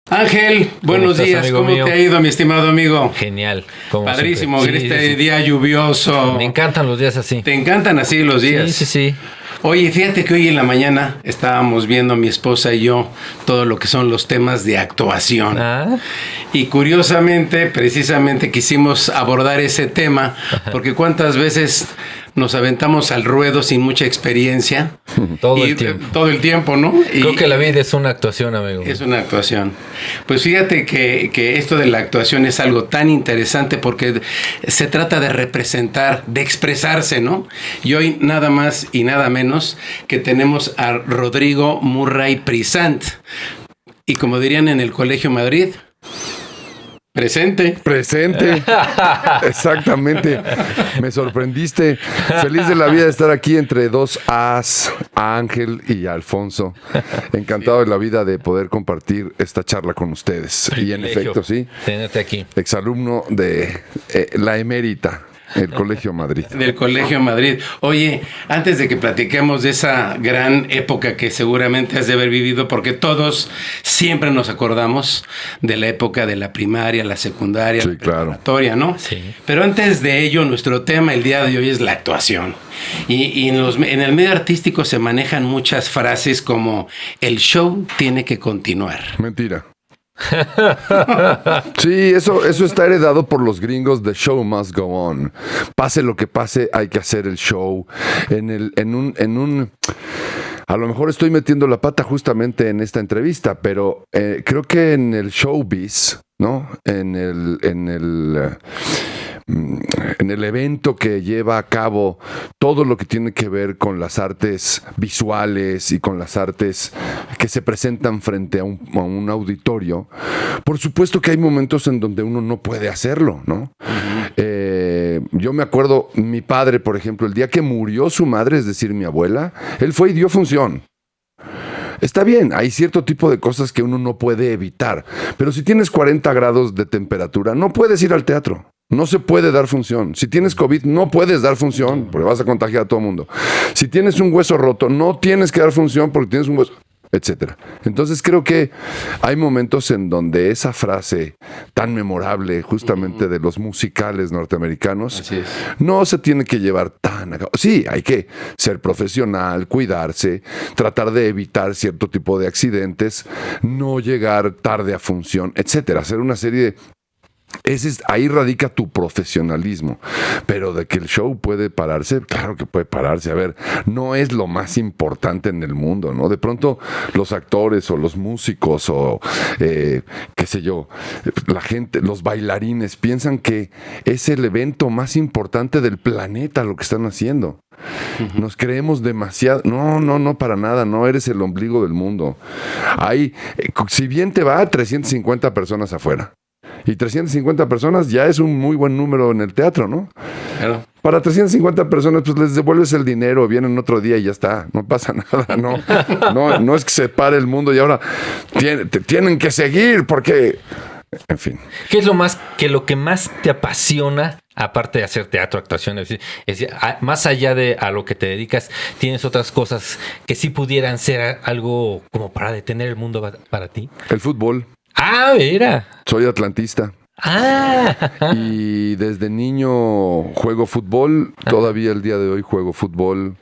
Ángel, buenos estás, días. amigo ¿Cómo mío? te ha ido, mi estimado amigo? Genial. Como Padrísimo, siempre. en este día lluvioso. Me encantan los días así. ¿Te encantan así los días? Sí. Oye, fíjate que hoy en la mañana estábamos viendo mi esposa y yo todo lo que son los temas de actuación. Ah, Y curiosamente, precisamente quisimos abordar ese tema, porque cuántas veces nos aventamos al ruedo sin mucha experiencia. todo el tiempo. Todo el tiempo, ¿no? Creo que la vida es una actuación, amigo. Es una actuación. Pues fíjate que esto de la actuación es algo tan interesante porque se trata de representar, de expresarse, ¿no? Y hoy nada más y nada menos que tenemos a Rodrigo Murray Prisant. Y como dirían en el Colegio Madrid, presente. Presente. Exactamente. Me sorprendiste. Feliz de la vida de estar aquí entre dos As, Ángel y Alfonso. Encantado de la vida de poder compartir esta charla con ustedes. Y en Privilegio efecto, sí. Tenerte aquí. Exalumno de la Emérita, el Colegio Madrid. Del Colegio Madrid. Oye, antes de que platiquemos de esa gran época que seguramente has de haber vivido, porque todos siempre nos acordamos de la época de la primaria, la secundaria, Sí, la claro. preparatoria, ¿no? Sí. Pero antes de ello, nuestro tema el día de hoy es la actuación. Y en el medio artístico se manejan muchas frases como el show tiene que continuar. Mentira. Sí, eso está heredado por los gringos. The show must go on. Pase lo que pase, hay que hacer el show. A lo mejor estoy metiendo la pata justamente en esta entrevista, pero creo que en el showbiz, ¿no? En el evento que lleva a cabo todo lo que tiene que ver con las artes visuales y con las artes que se presentan frente a un auditorio, por supuesto que hay momentos en donde uno no puede hacerlo, ¿no? Yo me acuerdo, mi padre, por ejemplo, el día que murió su madre, es decir, mi abuela, él fue y dio función. Está bien, hay cierto tipo de cosas que uno no puede evitar, pero si tienes 40 grados de temperatura, no puedes ir al teatro. No se puede dar función. Si tienes COVID, no puedes dar función porque vas a contagiar a todo el mundo. Si tienes un hueso roto, no tienes que dar función porque tienes un hueso, etcétera. Entonces creo que hay momentos en donde esa frase tan memorable justamente de los musicales norteamericanos Así es. no se tiene que llevar tan a cabo. Sí, hay que ser profesional, cuidarse, tratar de evitar cierto tipo de accidentes, no llegar tarde a función, etcétera. Hacer una serie de... ahí radica tu profesionalismo. Pero de que el show puede pararse, claro que puede pararse. A ver, no es lo más importante en el mundo, ¿no? De pronto los actores o los músicos o qué sé yo, la gente, los bailarines piensan que es el evento más importante del planeta lo que están haciendo. Nos creemos demasiado. No, para nada. No eres el ombligo del mundo. Hay, si bien te va, 350 personas afuera. Y 350 personas ya es un muy buen número en el teatro, ¿no? Claro. Para 350 personas, pues les devuelves el dinero, vienen otro día y ya está. No pasa nada, no es que se pare el mundo y ahora te tienen que seguir porque... En fin. ¿Qué es lo que más te apasiona, aparte de hacer teatro, actuación? Es decir, más allá de a lo que te dedicas, ¿tienes otras cosas que sí pudieran ser algo como para detener el mundo para ti? El fútbol. Ah, mira. Soy atlantista. Ah. Y desde niño juego fútbol. Todavía el día de hoy juego fútbol.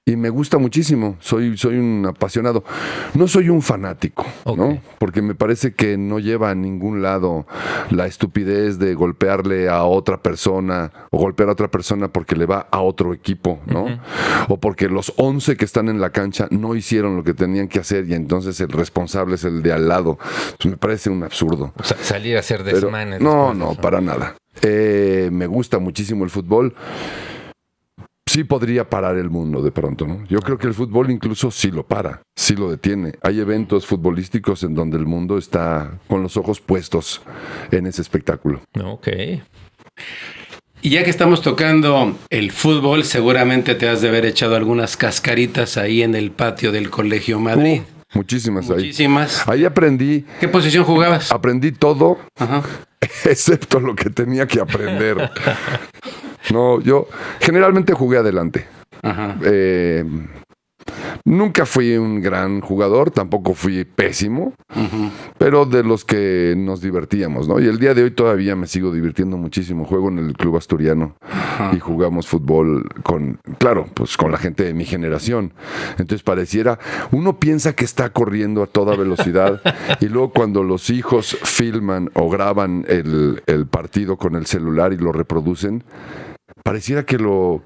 Y me gusta muchísimo. Soy un apasionado. No soy un fanático, ¿no? Ok. Porque me parece que no lleva a ningún lado la estupidez de golpearle a otra persona o golpear a otra persona porque le va a otro equipo, ¿no? O porque los 11 que están en la cancha no hicieron lo que tenían que hacer y entonces el responsable es el de al lado. Pues me parece un absurdo. O sea, salir a hacer Pero desmanes. no, para nada. Me gusta muchísimo el fútbol. Sí podría parar el mundo de pronto, ¿no? Yo creo que el fútbol incluso sí lo para, sí lo detiene. Hay eventos futbolísticos en donde el mundo está con los ojos puestos en ese espectáculo. Ok. Y ya que estamos tocando el fútbol, seguramente te has de haber echado algunas cascaritas ahí en el patio del Colegio Madrid. Muchísimas ahí. Muchísimas. Ahí aprendí ¿Qué posición jugabas? todo, Ajá. excepto lo que tenía que aprender. No, yo generalmente jugué adelante. Ajá. Nunca fui un gran jugador, tampoco fui pésimo, pero de los que nos divertíamos, ¿no? Y el día de hoy todavía me sigo divirtiendo muchísimo. Juego en el club asturiano y jugamos fútbol claro, pues con la gente de mi generación. Entonces pareciera, uno piensa que está corriendo a toda velocidad y luego cuando los hijos filman o graban el partido con el celular y lo reproducen, pareciera que lo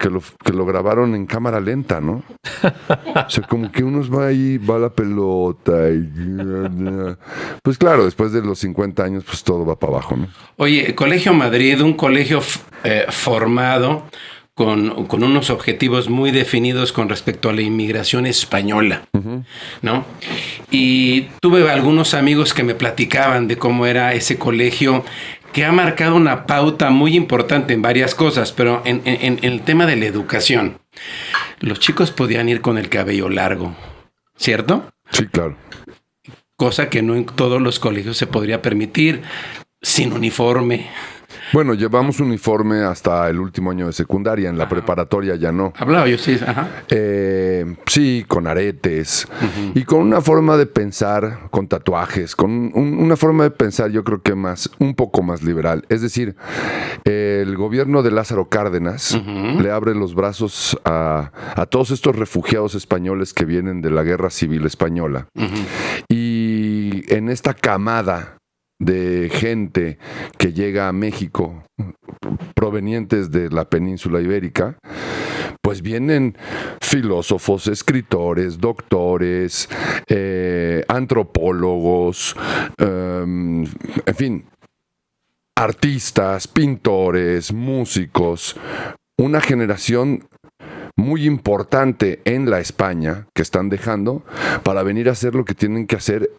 grabaron en cámara lenta, ¿no? O sea, como que unos va ahí, va la pelota y... Pues claro, después de los 50 años, pues todo va para abajo, ¿no? Oye, Colegio Madrid, un colegio formado con unos objetivos muy definidos con respecto a la inmigración española, ¿no? Y tuve algunos amigos que me platicaban de cómo era ese colegio, que ha marcado una pauta muy importante en varias cosas, pero en el tema de la educación. Los chicos podían ir con el cabello largo, ¿cierto? Sí, claro. Cosa que no en todos los colegios se podría permitir, sin uniforme. Bueno, llevamos uniforme hasta el último año de secundaria, en la preparatoria ya no. Hablaba yo, sí, ajá. Sí, con aretes y con una forma de pensar, con tatuajes, con una forma de pensar yo creo que un poco más liberal. Es decir, el gobierno de Lázaro Cárdenas le abre los brazos a todos estos refugiados españoles que vienen de la Guerra Civil Española. Y en esta camada de gente que llega a México provenientes de la península ibérica, pues vienen filósofos, escritores, doctores, antropólogos, en fin, artistas, pintores, músicos, una generación muy importante en la España que están dejando para venir a hacer lo que tienen que hacer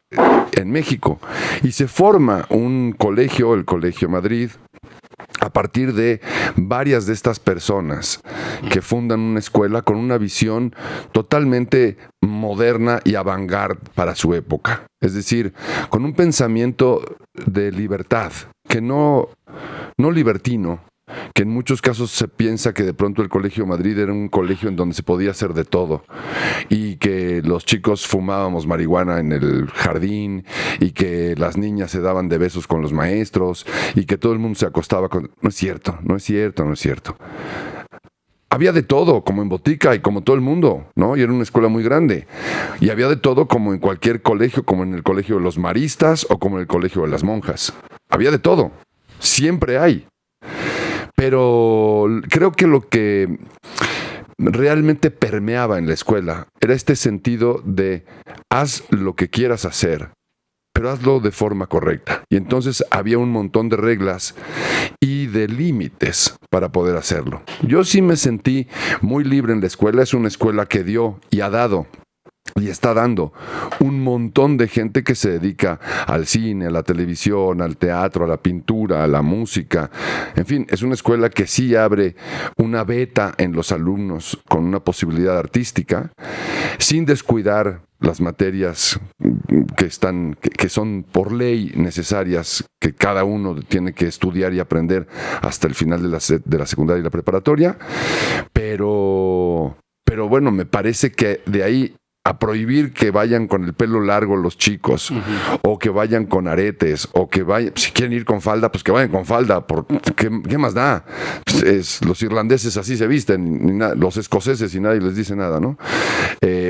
en México. Y se forma un colegio, el Colegio Madrid, a partir de varias de estas personas que fundan una escuela con una visión totalmente moderna y avant-garde para su época. Es decir, con un pensamiento de libertad, que no libertino, que en muchos casos se piensa que de pronto el Colegio Madrid era un colegio en donde se podía hacer de todo y que los chicos fumábamos marihuana en el jardín y que las niñas se daban de besos con los maestros y que todo el mundo se acostaba con... No es cierto. Había de todo, como en Botica y como todo el mundo, ¿no? Y era una escuela muy grande. Y había de todo como en cualquier colegio, como en el colegio de los maristas o como en el colegio de las monjas. Había de todo. Siempre hay. Pero creo que lo que realmente permeaba en la escuela era este sentido de haz lo que quieras hacer, pero hazlo de forma correcta. Y entonces había un montón de reglas y de límites para poder hacerlo. Yo sí me sentí muy libre en la escuela. Es una escuela que dio y ha dado y está dando un montón de gente que se dedica al cine, a la televisión, al teatro, a la pintura, a la música. En fin, es una escuela que sí abre una beta en los alumnos con una posibilidad artística, sin descuidar las materias que son por ley necesarias, que cada uno tiene que estudiar y aprender hasta el final de la secundaria y la preparatoria. Pero bueno, me parece que de ahí a prohibir que vayan con el pelo largo los chicos, o que vayan con aretes, o que vayan, si quieren ir con falda, pues que vayan con falda, ¿qué más da? Pues los irlandeses así se visten, los escoceses y nadie les dice nada, ¿no?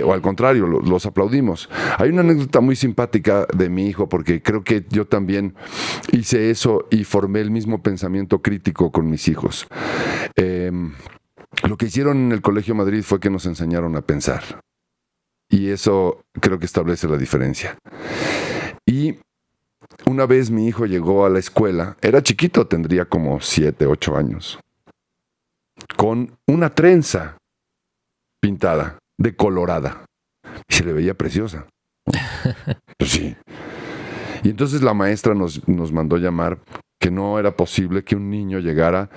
O al contrario, los aplaudimos. Hay una anécdota muy simpática de mi hijo, porque creo que yo también hice eso y formé el mismo pensamiento crítico con mis hijos. Lo que hicieron en el Colegio Madrid fue que nos enseñaron a pensar. Y eso creo que establece la diferencia. Y una vez mi hijo llegó a la escuela, era chiquito, tendría como 7, 8 años, con una trenza pintada, decolorada. Y se le veía preciosa. Pues sí. Y entonces la maestra nos mandó llamar que no era posible que un niño llegara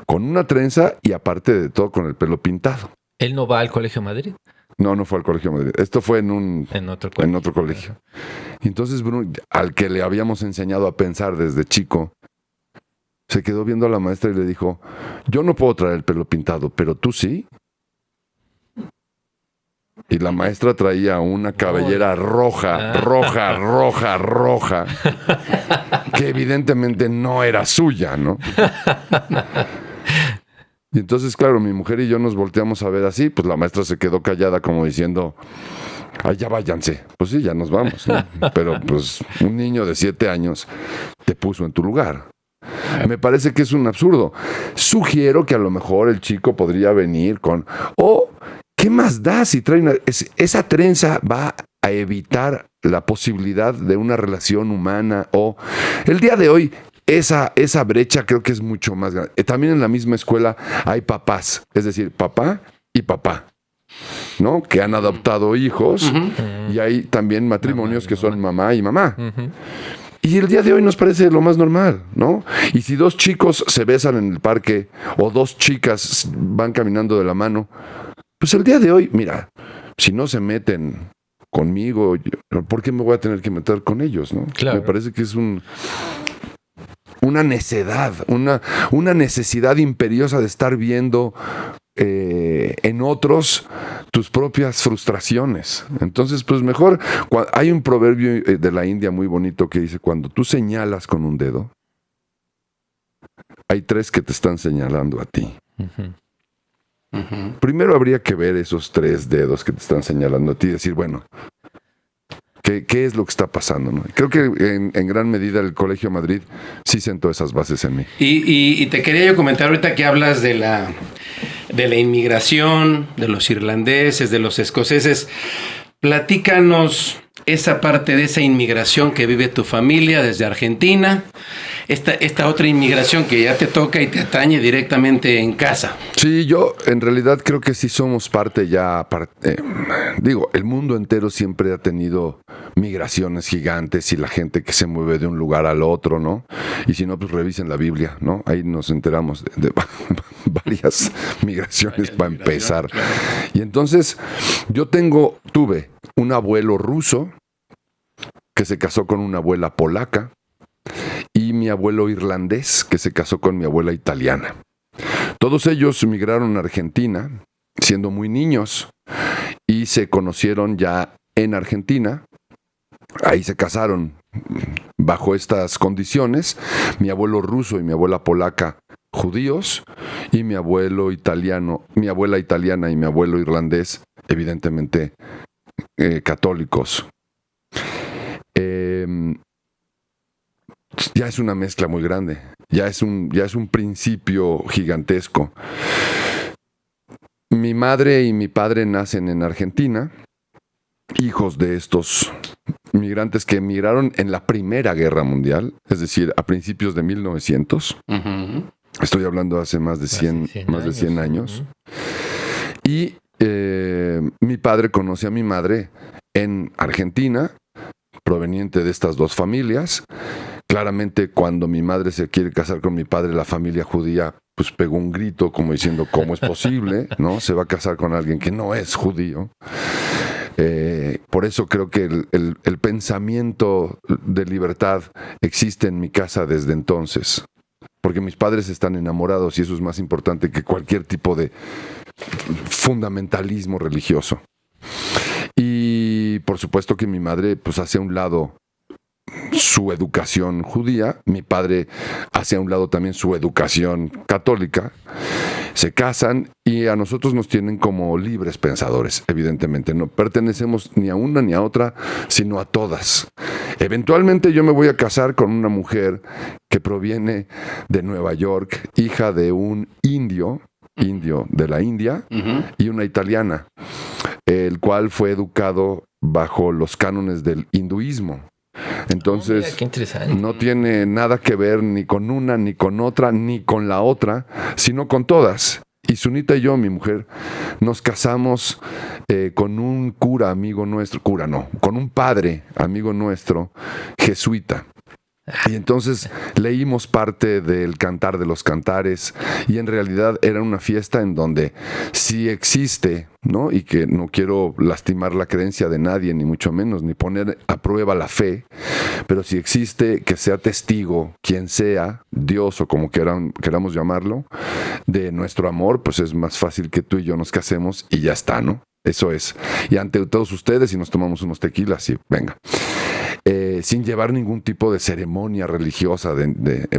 con una trenza y aparte de todo con el pelo pintado. ¿Él no va al Colegio Madrid? No fue al Colegio Madrid. Esto fue en otro colegio. Y entonces Bruno, al que le habíamos enseñado a pensar desde chico, se quedó viendo a la maestra y le dijo, yo no puedo traer el pelo pintado, pero tú sí. Y la maestra traía una cabellera roja, que evidentemente no era suya, ¿no? Y entonces, claro, mi mujer y yo nos volteamos a ver así, pues la maestra se quedó callada como diciendo, ay, ya váyanse. Pues sí, ya nos vamos, ¿no? Pero pues un niño de 7 años te puso en tu lugar. Me parece que es un absurdo. Sugiero que a lo mejor el chico podría venir con... ¿qué más da si trae esa trenza va a evitar la posibilidad de una relación humana? O el día de hoy, esa brecha creo que es mucho más grande. También en la misma escuela hay papás, es decir, papá y papá, ¿no? Que han adoptado hijos, y hay también matrimonios que son mamá y mamá. Y el día de hoy nos parece lo más normal, ¿no? Y si 2 chicos se besan en el parque o 2 chicas van caminando de la mano, pues el día de hoy, mira, si no se meten conmigo, ¿por qué me voy a tener que meter con ellos, no? Claro. Me parece que es una necedad, una necesidad imperiosa de estar viendo en otros tus propias frustraciones. Entonces, pues mejor, hay un proverbio de la India muy bonito que dice, cuando tú señalas con un dedo, hay 3 que te están señalando a ti. Primero habría que ver esos 3 dedos que te están señalando a ti y decir, bueno, ¿qué es lo que está pasando, ¿no? Creo que en gran medida el Colegio Madrid sí sentó esas bases en mí. Y te quería yo comentar ahorita que hablas de la inmigración, de los irlandeses, de los escoceses. Platícanos esa parte de esa inmigración que vive tu familia desde Argentina, esta otra inmigración que ya te toca y te atañe directamente en casa. Sí, yo en realidad creo que sí somos parte ya, digo, el mundo entero siempre ha tenido migraciones gigantes y la gente que se mueve de un lugar al otro, ¿no? Y si no, pues revisen la Biblia, ¿no? Ahí nos enteramos de varias migraciones para empezar. Claro. Y entonces yo tuve un abuelo ruso que se casó con una abuela polaca y mi abuelo irlandés que se casó con mi abuela italiana. Todos ellos migraron a Argentina siendo muy niños y se conocieron ya en Argentina. Ahí se casaron bajo estas condiciones. Mi abuelo ruso y mi abuela polaca judíos y mi abuelo italiano, mi abuela italiana y mi abuelo irlandés evidentemente católicos. Ya es una mezcla muy grande, ya es un principio gigantesco. Mi madre y mi padre nacen en Argentina, hijos de estos migrantes que emigraron en la Primera Guerra Mundial, es decir, a principios de 1900. Estoy hablando hace más de 100 años. Y mi padre conoce a mi madre en Argentina, proveniente de estas 2 familias. Claramente, cuando mi madre se quiere casar con mi padre, la familia judía pues pegó un grito como diciendo, ¿cómo es posible? ¿No? Se va a casar con alguien que no es judío. Por eso creo que el pensamiento de libertad existe en mi casa desde entonces. Porque mis padres están enamorados y eso es más importante que cualquier tipo de fundamentalismo religioso. Y por supuesto que mi madre pues hace a un lado su educación judía, mi padre hace a un lado también su educación católica, se casan y a nosotros nos tienen como libres pensadores, evidentemente. No pertenecemos ni a una ni a otra, sino a todas. Eventualmente yo me voy a casar con una mujer que proviene de Nueva York, hija de un indio de la India, y una italiana, el cual fue educado bajo los cánones del hinduismo. Entonces, no tiene nada que ver ni con una, ni con otra, ni con la otra, sino con todas. Y Sunita y yo, mi mujer, nos casamos con un cura amigo nuestro, con un padre amigo nuestro, jesuita. Y entonces leímos parte del Cantar de los Cantares y en realidad era una fiesta en donde sí existe, ¿no? Y que no quiero lastimar la creencia de nadie, ni mucho menos, ni poner a prueba la fe, pero si existe que sea testigo, quien sea, Dios o como queramos llamarlo, de nuestro amor, pues es más fácil que tú y yo nos casemos y ya está, ¿no? Eso es. Y ante todos ustedes, y nos tomamos unos tequilas y venga. Sin llevar ningún tipo de ceremonia religiosa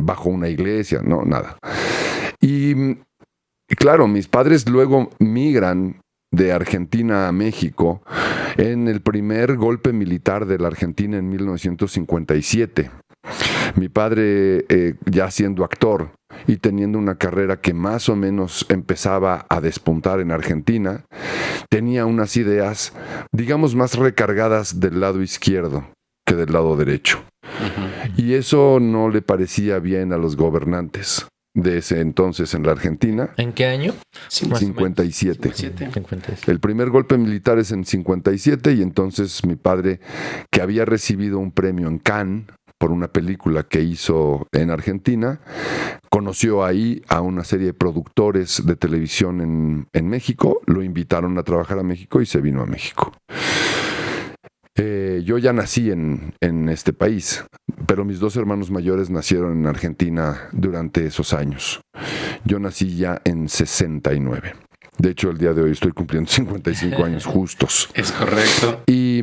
bajo una iglesia, no, nada. Y claro, mis padres luego migran de Argentina a México en el primer golpe militar de la Argentina en 1957. Mi padre, ya siendo actor y teniendo una carrera que más o menos empezaba a despuntar en Argentina, tenía unas ideas, digamos, más recargadas del lado izquierdo que del lado derecho. Uh-huh. Y eso no le parecía bien a los gobernantes de ese entonces en la Argentina. ¿En qué año? 57. El primer golpe militar es en 57 y entonces mi padre, que había recibido un premio en Cannes por una película que hizo en Argentina, conoció ahí a una serie de productores de televisión en México, lo invitaron a trabajar a México y se vino a México. Yo ya nací en este país, pero mis dos hermanos mayores nacieron en Argentina durante esos años. Yo nací ya en 69. De hecho, el día de hoy estoy cumpliendo 55 años justos. Es correcto. Y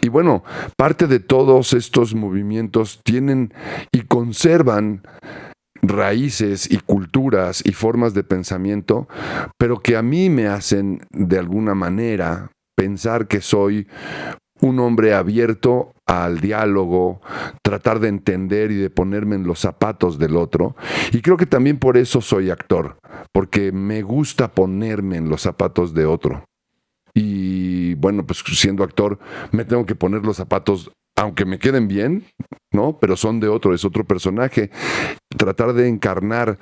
bueno, parte de todos estos movimientos tienen y conservan raíces y culturas y formas de pensamiento, pero que a mí me hacen de alguna manera pensar que soy un hombre abierto al diálogo, tratar de entender y de ponerme en los zapatos del otro. Y creo que también por eso soy actor, porque me gusta ponerme en los zapatos de otro. Y bueno, pues siendo actor me tengo que poner los zapatos, aunque me queden bien, ¿no? Pero son de otro, es otro personaje. Tratar de encarnar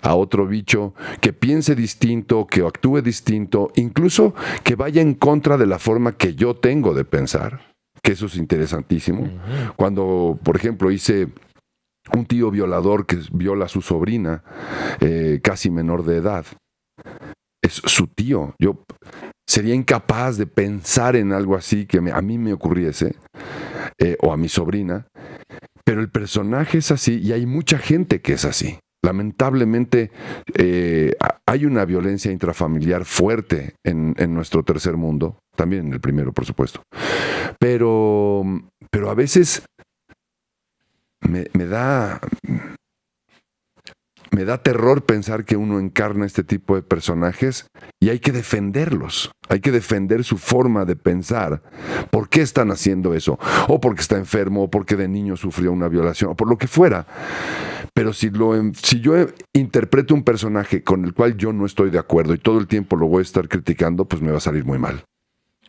a otro bicho que piense distinto, que actúe distinto, incluso que vaya en contra de la forma que yo tengo de pensar, que eso es interesantísimo. Uh-huh. Cuando, por ejemplo, hice un tío violador que viola a su sobrina, casi menor de edad. Es su tío. Yo sería incapaz de pensar en algo así que a mí me ocurriese, o a mi sobrina, pero el personaje es así y hay mucha gente que es así. Lamentablemente hay una violencia intrafamiliar fuerte en nuestro tercer mundo, también en el primero, por supuesto. Pero a veces me da terror pensar que uno encarna este tipo de personajes y hay que defenderlos. Hay que defender su forma de pensar. ¿Por qué están haciendo eso? O porque está enfermo, o porque de niño sufrió una violación, o por lo que fuera. Pero si yo interpreto un personaje con el cual yo no estoy de acuerdo y todo el tiempo lo voy a estar criticando, pues me va a salir muy mal.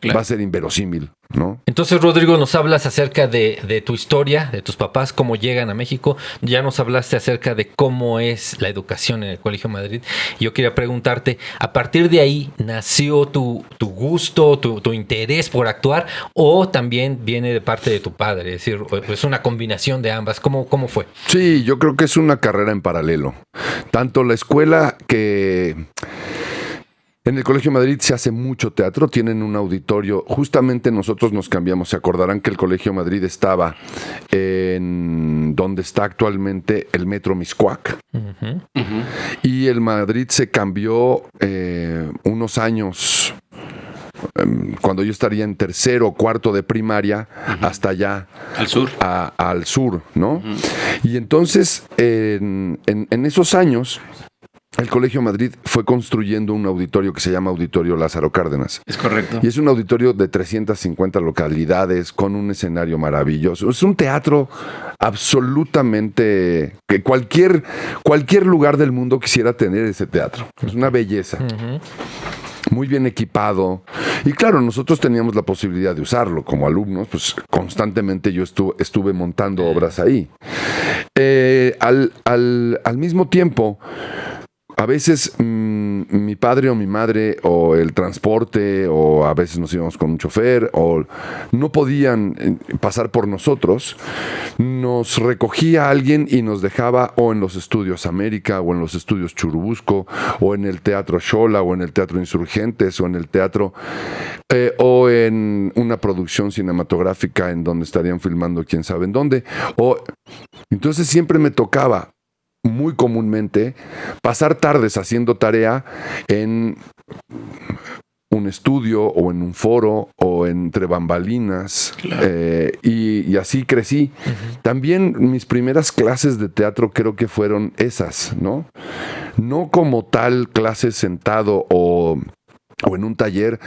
Claro. Va a ser inverosímil, ¿no? Entonces, Rodrigo, nos hablas acerca de tu historia, de tus papás, cómo llegan a México. Ya nos hablaste acerca de cómo es la educación en el Colegio Madrid. Yo quería preguntarte, ¿a partir de ahí nació tu gusto, tu interés por actuar, o también viene de parte de tu padre? Es decir, es una combinación de ambas. ¿Cómo fue? Sí, yo creo que es una carrera en paralelo. Tanto la escuela que... En el Colegio Madrid se hace mucho teatro, tienen un auditorio. Justamente nosotros nos cambiamos. Se acordarán que el Colegio Madrid estaba en donde está actualmente el Metro Miscuac. Uh-huh. Uh-huh. Y el Madrid se cambió unos años, cuando yo estaría en tercero o cuarto de primaria, uh-huh, hasta allá. Al sur. Al sur, ¿no? Uh-huh. Y entonces, en esos años... El Colegio Madrid fue construyendo un auditorio que se llama Auditorio Lázaro Cárdenas. Es correcto. Y es un auditorio de 350 localidades con un escenario maravilloso. Es un teatro absolutamente... que cualquier lugar del mundo quisiera tener ese teatro. Es una belleza. Uh-huh. Muy bien equipado. Y claro, nosotros teníamos la posibilidad de usarlo como alumnos. Pues constantemente yo estuve montando obras ahí. Al mismo tiempo... A veces mi padre o mi madre o el transporte o a veces nos íbamos con un chofer o no podían pasar por nosotros, nos recogía alguien y nos dejaba o en los estudios América o en los estudios Churubusco o en el Teatro Xola o en el Teatro Insurgentes o en el teatro o en una producción cinematográfica en donde estarían filmando quién sabe en dónde. Entonces siempre me tocaba muy comúnmente pasar tardes haciendo tarea en un estudio o en un foro o entre bambalinas. Claro. Y así crecí. También mis primeras clases de teatro creo que fueron esas, ¿no? No como tal clases sentado o en un taller,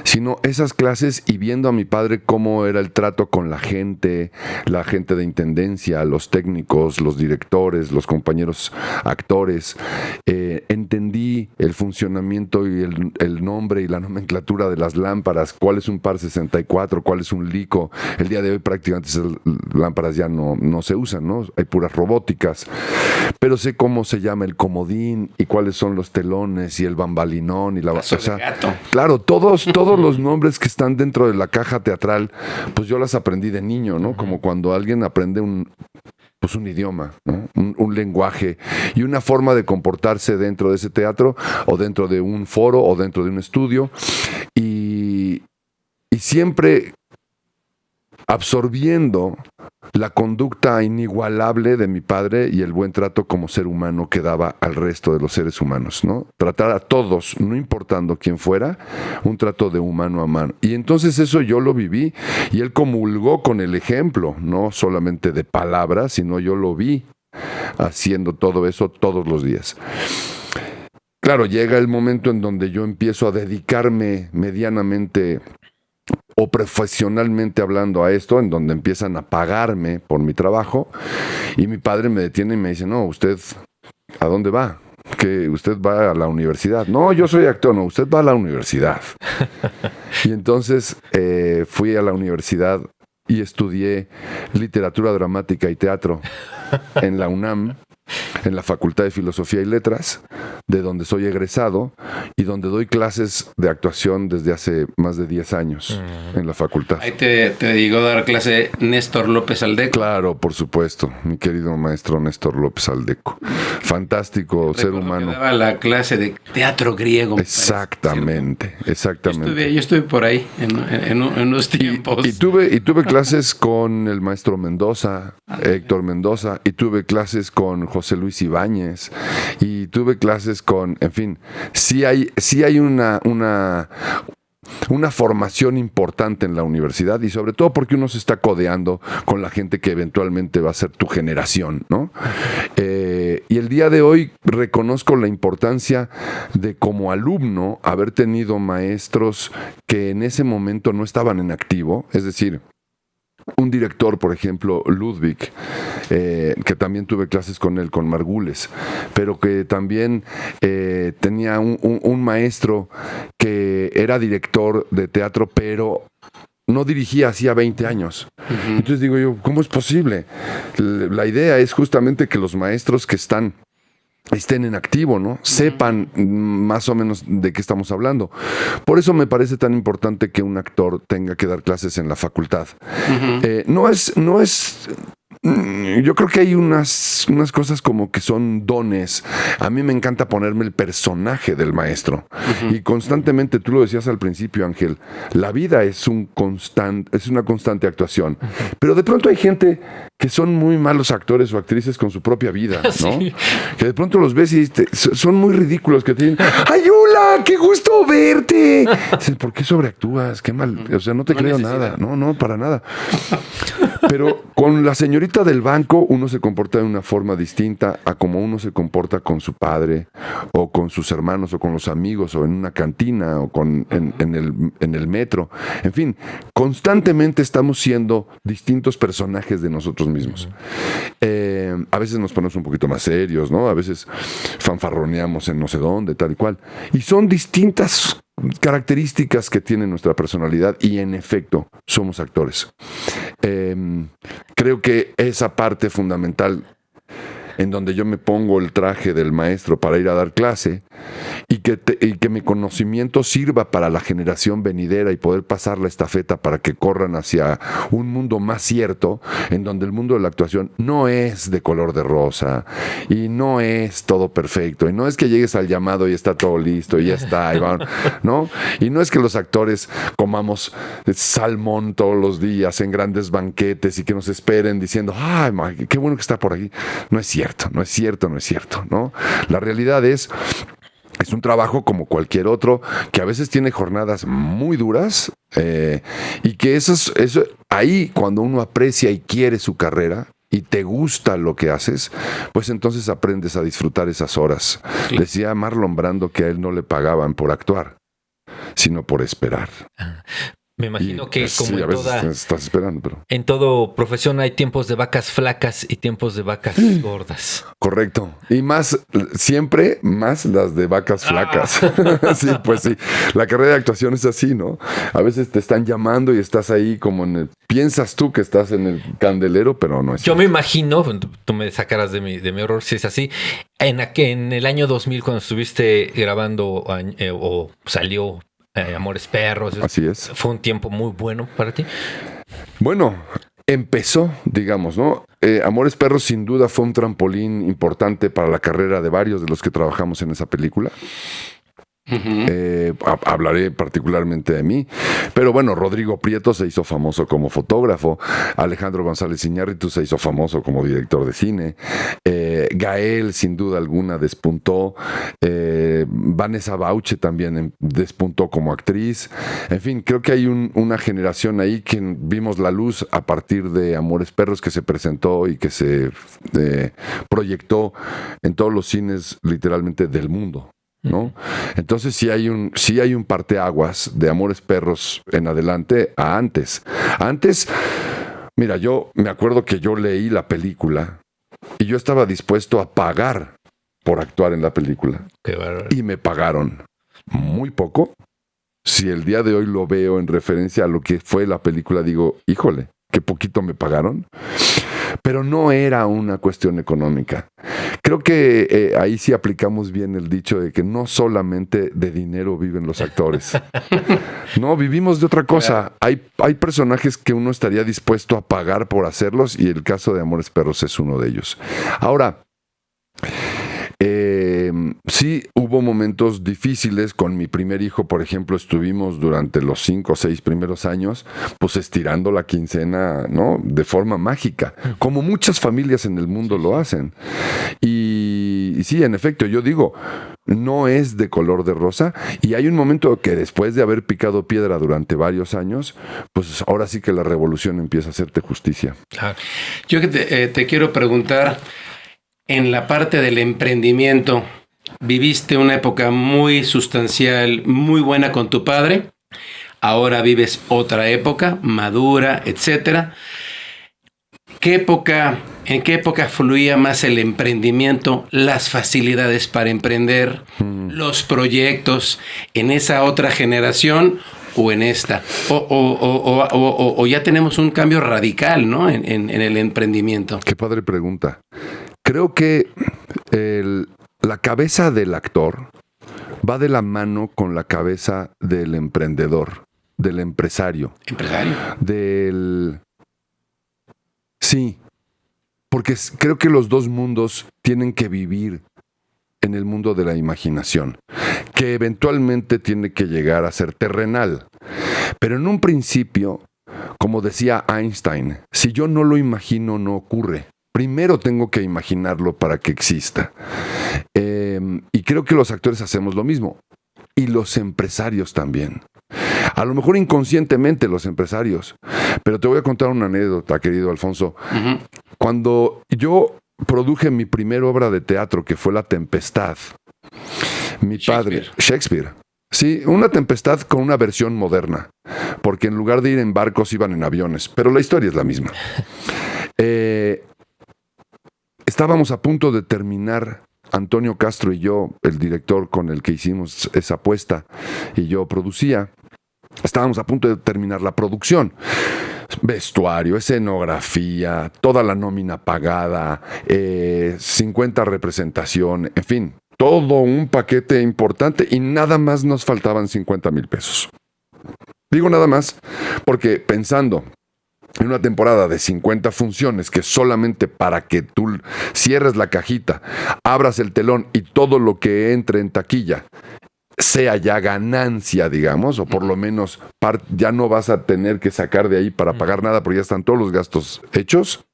sino esas clases y viendo a mi padre cómo era el trato con la gente de intendencia, los técnicos, los directores, los compañeros actores. Entendí el funcionamiento y el nombre y la nomenclatura de las lámparas, cuál es un par 64, cuál es un lico. El día de hoy prácticamente esas lámparas ya no se usan, ¿no? Hay puras robóticas. Pero sé cómo se llama el comodín y cuáles son los telones y el bambalinón y la... Paso de gato. Claro, todos los nombres que están dentro de la caja teatral, pues yo las aprendí de niño, ¿no? Como cuando alguien aprende un idioma, ¿no? Un lenguaje y una forma de comportarse dentro de ese teatro o dentro de un foro o dentro de un estudio y siempre absorbiendo la conducta inigualable de mi padre y el buen trato como ser humano que daba al resto de los seres humanos, ¿no? Tratar a todos, no importando quién fuera, un trato de humano a mano. Y entonces eso yo lo viví y él comulgó con el ejemplo, no solamente de palabras, sino yo lo vi haciendo todo eso todos los días. Claro, llega el momento en donde yo empiezo a dedicarme medianamente o profesionalmente hablando a esto, en donde empiezan a pagarme por mi trabajo, y mi padre me detiene y me dice, no, usted, ¿a dónde va? Que usted va a la universidad. No, yo soy actor, no, usted va a la universidad. Y entonces fui a la universidad y estudié literatura dramática y teatro en la UNAM, en la Facultad de Filosofía y Letras, de donde soy egresado y donde doy clases de actuación desde hace más de 10 años en la facultad. Ahí te llegó a dar clase Néstor López Aldeco. Claro, por supuesto, mi querido maestro Néstor López Aldeco. Fantástico ser humano. Que daba la clase de teatro griego. Exactamente, exactamente. Yo estuve por ahí en unos tiempos. Y tuve clases con el maestro Mendoza, Héctor Mendoza, y tuve clases con José Luis Ibáñez, y tuve clases con, en fin, sí hay una formación importante en la universidad y sobre todo porque uno se está codeando con la gente que eventualmente va a ser tu generación, ¿no? Y el día de hoy reconozco la importancia de como alumno haber tenido maestros que en ese momento no estaban en activo, es decir, un director, por ejemplo, Ludwig, que también tuve clases con él, con Margules, pero que también tenía un maestro que era director de teatro, pero no dirigía hacía 20 años. Entonces digo yo, ¿cómo es posible? La idea es justamente que los maestros que estén en activo, ¿no? Sepan más o menos de qué estamos hablando. Por eso me parece tan importante que un actor tenga que dar clases en la facultad. No es yo creo que hay unas cosas como que son dones. A mí me encanta ponerme el personaje del maestro. Y constantemente, tú lo decías al principio, Ángel, la vida es una constante actuación. Pero de pronto hay gente que son muy malos actores o actrices con su propia vida, ¿no? Sí. Que de pronto los ves y son muy ridículos, que te dicen, ¡ay, hola! ¡Qué gusto verte! Dicen, ¿por qué sobreactúas? Qué mal. O sea, no te creo nada. No, para nada. Pero con la señorita del banco uno se comporta de una forma distinta a como uno se comporta con su padre o con sus hermanos o con los amigos o en una cantina o en el metro. En fin, constantemente estamos siendo distintos personajes de nosotros mismos. A veces nos ponemos un poquito más serios, ¿no? A veces fanfarroneamos en no sé dónde, tal y cual. Y son distintas características que tiene nuestra personalidad y en efecto somos actores. Creo que esa parte fundamental en donde yo me pongo el traje del maestro para ir a dar clase y que mi conocimiento sirva para la generación venidera y poder pasar la estafeta para que corran hacia un mundo más cierto, en donde el mundo de la actuación no es de color de rosa y no es todo perfecto y no es que llegues al llamado y está todo listo y ya está, ¿no? Y no es que los actores comamos salmón todos los días en grandes banquetes y que nos esperen diciendo, ¡ay, qué bueno que está por aquí! No es cierto, ¿no? La realidad es Es un trabajo como cualquier otro, que a veces tiene jornadas muy duras, y que eso ahí cuando uno aprecia y quiere su carrera y te gusta lo que haces, pues entonces aprendes a disfrutar esas horas. Sí. Decía Marlon Brando que a él no le pagaban por actuar, sino por esperar. Me imagino Y, que pues, como sí, a en veces toda, estás esperando, pero... en todo profesión hay tiempos de vacas flacas y tiempos de vacas gordas. Correcto. Y más, siempre más las de vacas flacas. Sí, pues sí. La carrera de actuación es así, ¿no? A veces te están llamando y estás ahí como piensas tú que estás en el candelero, pero no es Yo cierto. me imagino, tú me sacarás de mi horror si es así, en el año 2000 cuando estuviste grabando o salió Amores Perros, Así es. fue un tiempo muy bueno para ti. Bueno, empezó, digamos, ¿no? Amores Perros sin duda fue un trampolín importante para la carrera de varios de los que trabajamos en esa película. Hablaré particularmente de mí, pero bueno, Rodrigo Prieto se hizo famoso como fotógrafo, Alejandro González Iñárritu se hizo famoso como director de cine, Gael sin duda alguna despuntó, Vanessa Bauche también despuntó como actriz. En fin, creo que hay una generación ahí que vimos la luz a partir de Amores Perros, que se presentó y que se proyectó en todos los cines literalmente del mundo, ¿no? Entonces sí hay un parteaguas de Amores Perros en adelante a antes. Antes, mira, yo me acuerdo que yo leí la película y yo estaba dispuesto a pagar por actuar en la película. Qué bárbaro. Y me pagaron muy poco. Si el día de hoy lo veo en referencia a lo que fue la película, digo, híjole, qué poquito me pagaron. Pero no era una cuestión económica. Creo que ahí sí aplicamos bien el dicho de que no solamente de dinero viven los actores. No, vivimos de otra cosa. Hay personajes que uno estaría dispuesto a pagar por hacerlos y el caso de Amores Perros es uno de ellos. Ahora, sí hubo momentos difíciles. Con mi primer hijo, por ejemplo, estuvimos durante los 5 o 6 primeros años pues estirando la quincena, ¿no? De forma mágica, como muchas familias en el mundo lo hacen. Y sí, en efecto, yo digo, no es de color de rosa, y hay un momento que después de haber picado piedra durante varios años, pues ahora sí que la revolución empieza a hacerte justicia. Claro. Yo que te quiero preguntar, en la parte del emprendimiento, viviste una época muy sustancial, muy buena con tu padre. Ahora vives otra época, madura, etcétera. ¿En qué época fluía más el emprendimiento, las facilidades para emprender, los proyectos, en esa otra generación o en esta? O ya tenemos un cambio radical, ¿no? en el emprendimiento. Qué padre pregunta. Creo que la cabeza del actor va de la mano con la cabeza del emprendedor, del empresario. Empresario. Sí, porque creo que los dos mundos tienen que vivir en el mundo de la imaginación, que eventualmente tiene que llegar a ser terrenal. Pero en un principio, como decía Einstein, si yo no lo imagino, no ocurre. Primero tengo que imaginarlo para que exista. Y creo que los actores hacemos lo mismo. Y los empresarios también. A lo mejor inconscientemente los empresarios. Pero te voy a contar una anécdota, querido Alfonso. Uh-huh. Cuando yo produje mi primera obra de teatro, que fue La Tempestad, mi padre, Shakespeare. Sí, una tempestad con una versión moderna. Porque en lugar de ir en barcos, iban en aviones. Pero la historia es la misma. Estábamos a punto de terminar, Antonio Castro y yo, el director con el que hicimos esa apuesta, y yo producía, estábamos a punto de terminar la producción. Vestuario, escenografía, toda la nómina pagada, 50 representación, en fin, todo un paquete importante y nada más nos faltaban 50,000 pesos. Digo nada más porque pensando en una temporada de 50 funciones que solamente para que tú cierres la cajita, abras el telón y todo lo que entre en taquilla sea ya ganancia, digamos, o por lo menos ya no vas a tener que sacar de ahí para pagar nada porque ya están todos los gastos hechos.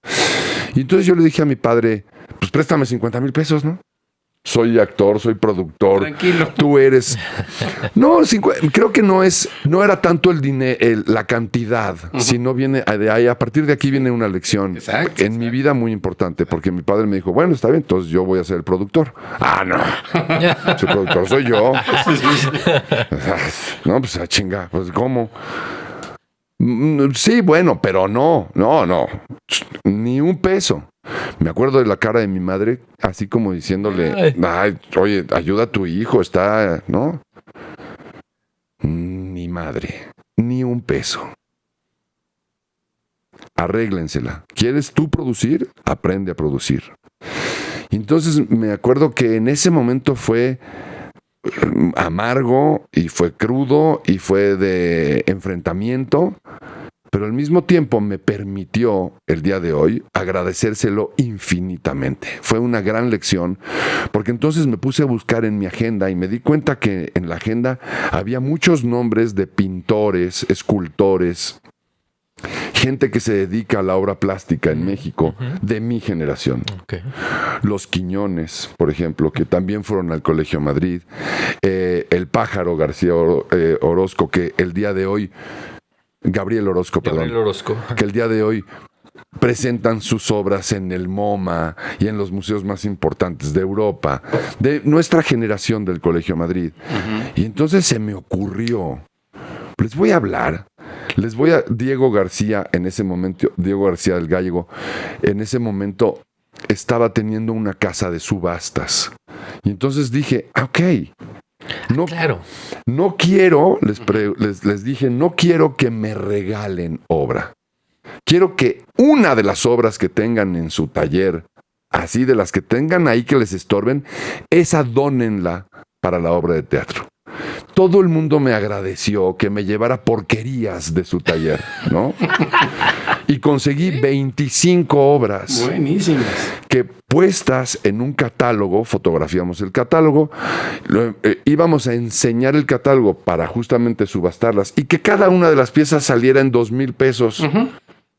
Y entonces yo le dije a mi padre, pues préstame 50,000 pesos, ¿no? soy actor, soy productor. Tranquilo. Tú eres. No, creo que no era tanto el dinero, la cantidad, sino viene de ahí. A partir de aquí viene una lección en mi vida muy importante, porque mi padre me dijo, bueno, está bien, entonces yo voy a ser el productor. Ah, no. El productor soy yo. No, pues a chinga, pues ¿cómo? Sí, bueno, pero no. Ni un peso. Me acuerdo de la cara de mi madre, así como diciéndole, ay, oye, ayuda a tu hijo, está, ¿no? Ni madre, ni un peso. Arréglensela. ¿Quieres tú producir? Aprende a producir. Y entonces me acuerdo que en ese momento fue amargo y fue crudo y fue de enfrentamiento, pero al mismo tiempo me permitió el día de hoy agradecérselo infinitamente. Fue una gran lección, porque entonces me puse a buscar en mi agenda y me di cuenta que en la agenda había muchos nombres de pintores, escultores, gente que se dedica a la obra plástica en México de mi generación. Okay. Los Quiñones, por ejemplo, que también fueron al Colegio Madrid. El Pájaro García Orozco, que el día de hoy... Gabriel Orozco, que el día de hoy presentan sus obras en el MoMA y en los museos más importantes de Europa, de nuestra generación del Colegio Madrid. Y entonces se me ocurrió, les voy a hablar, Diego García en ese momento, Diego García del Gallego, en ese momento estaba teniendo una casa de subastas. Y entonces dije, ok. No, claro. No quiero, les dije, no quiero que me regalen obra. Quiero que una de las obras que tengan en su taller, así de las que tengan ahí que les estorben, esa dónenla para la obra de teatro. Todo el mundo me agradeció que me llevara porquerías de su taller, ¿no? Y conseguí 25 obras. Buenísimas. Que puestas en un catálogo, fotografiamos el catálogo, íbamos a enseñar el catálogo para justamente subastarlas y que cada una de las piezas saliera en 2,000 pesos,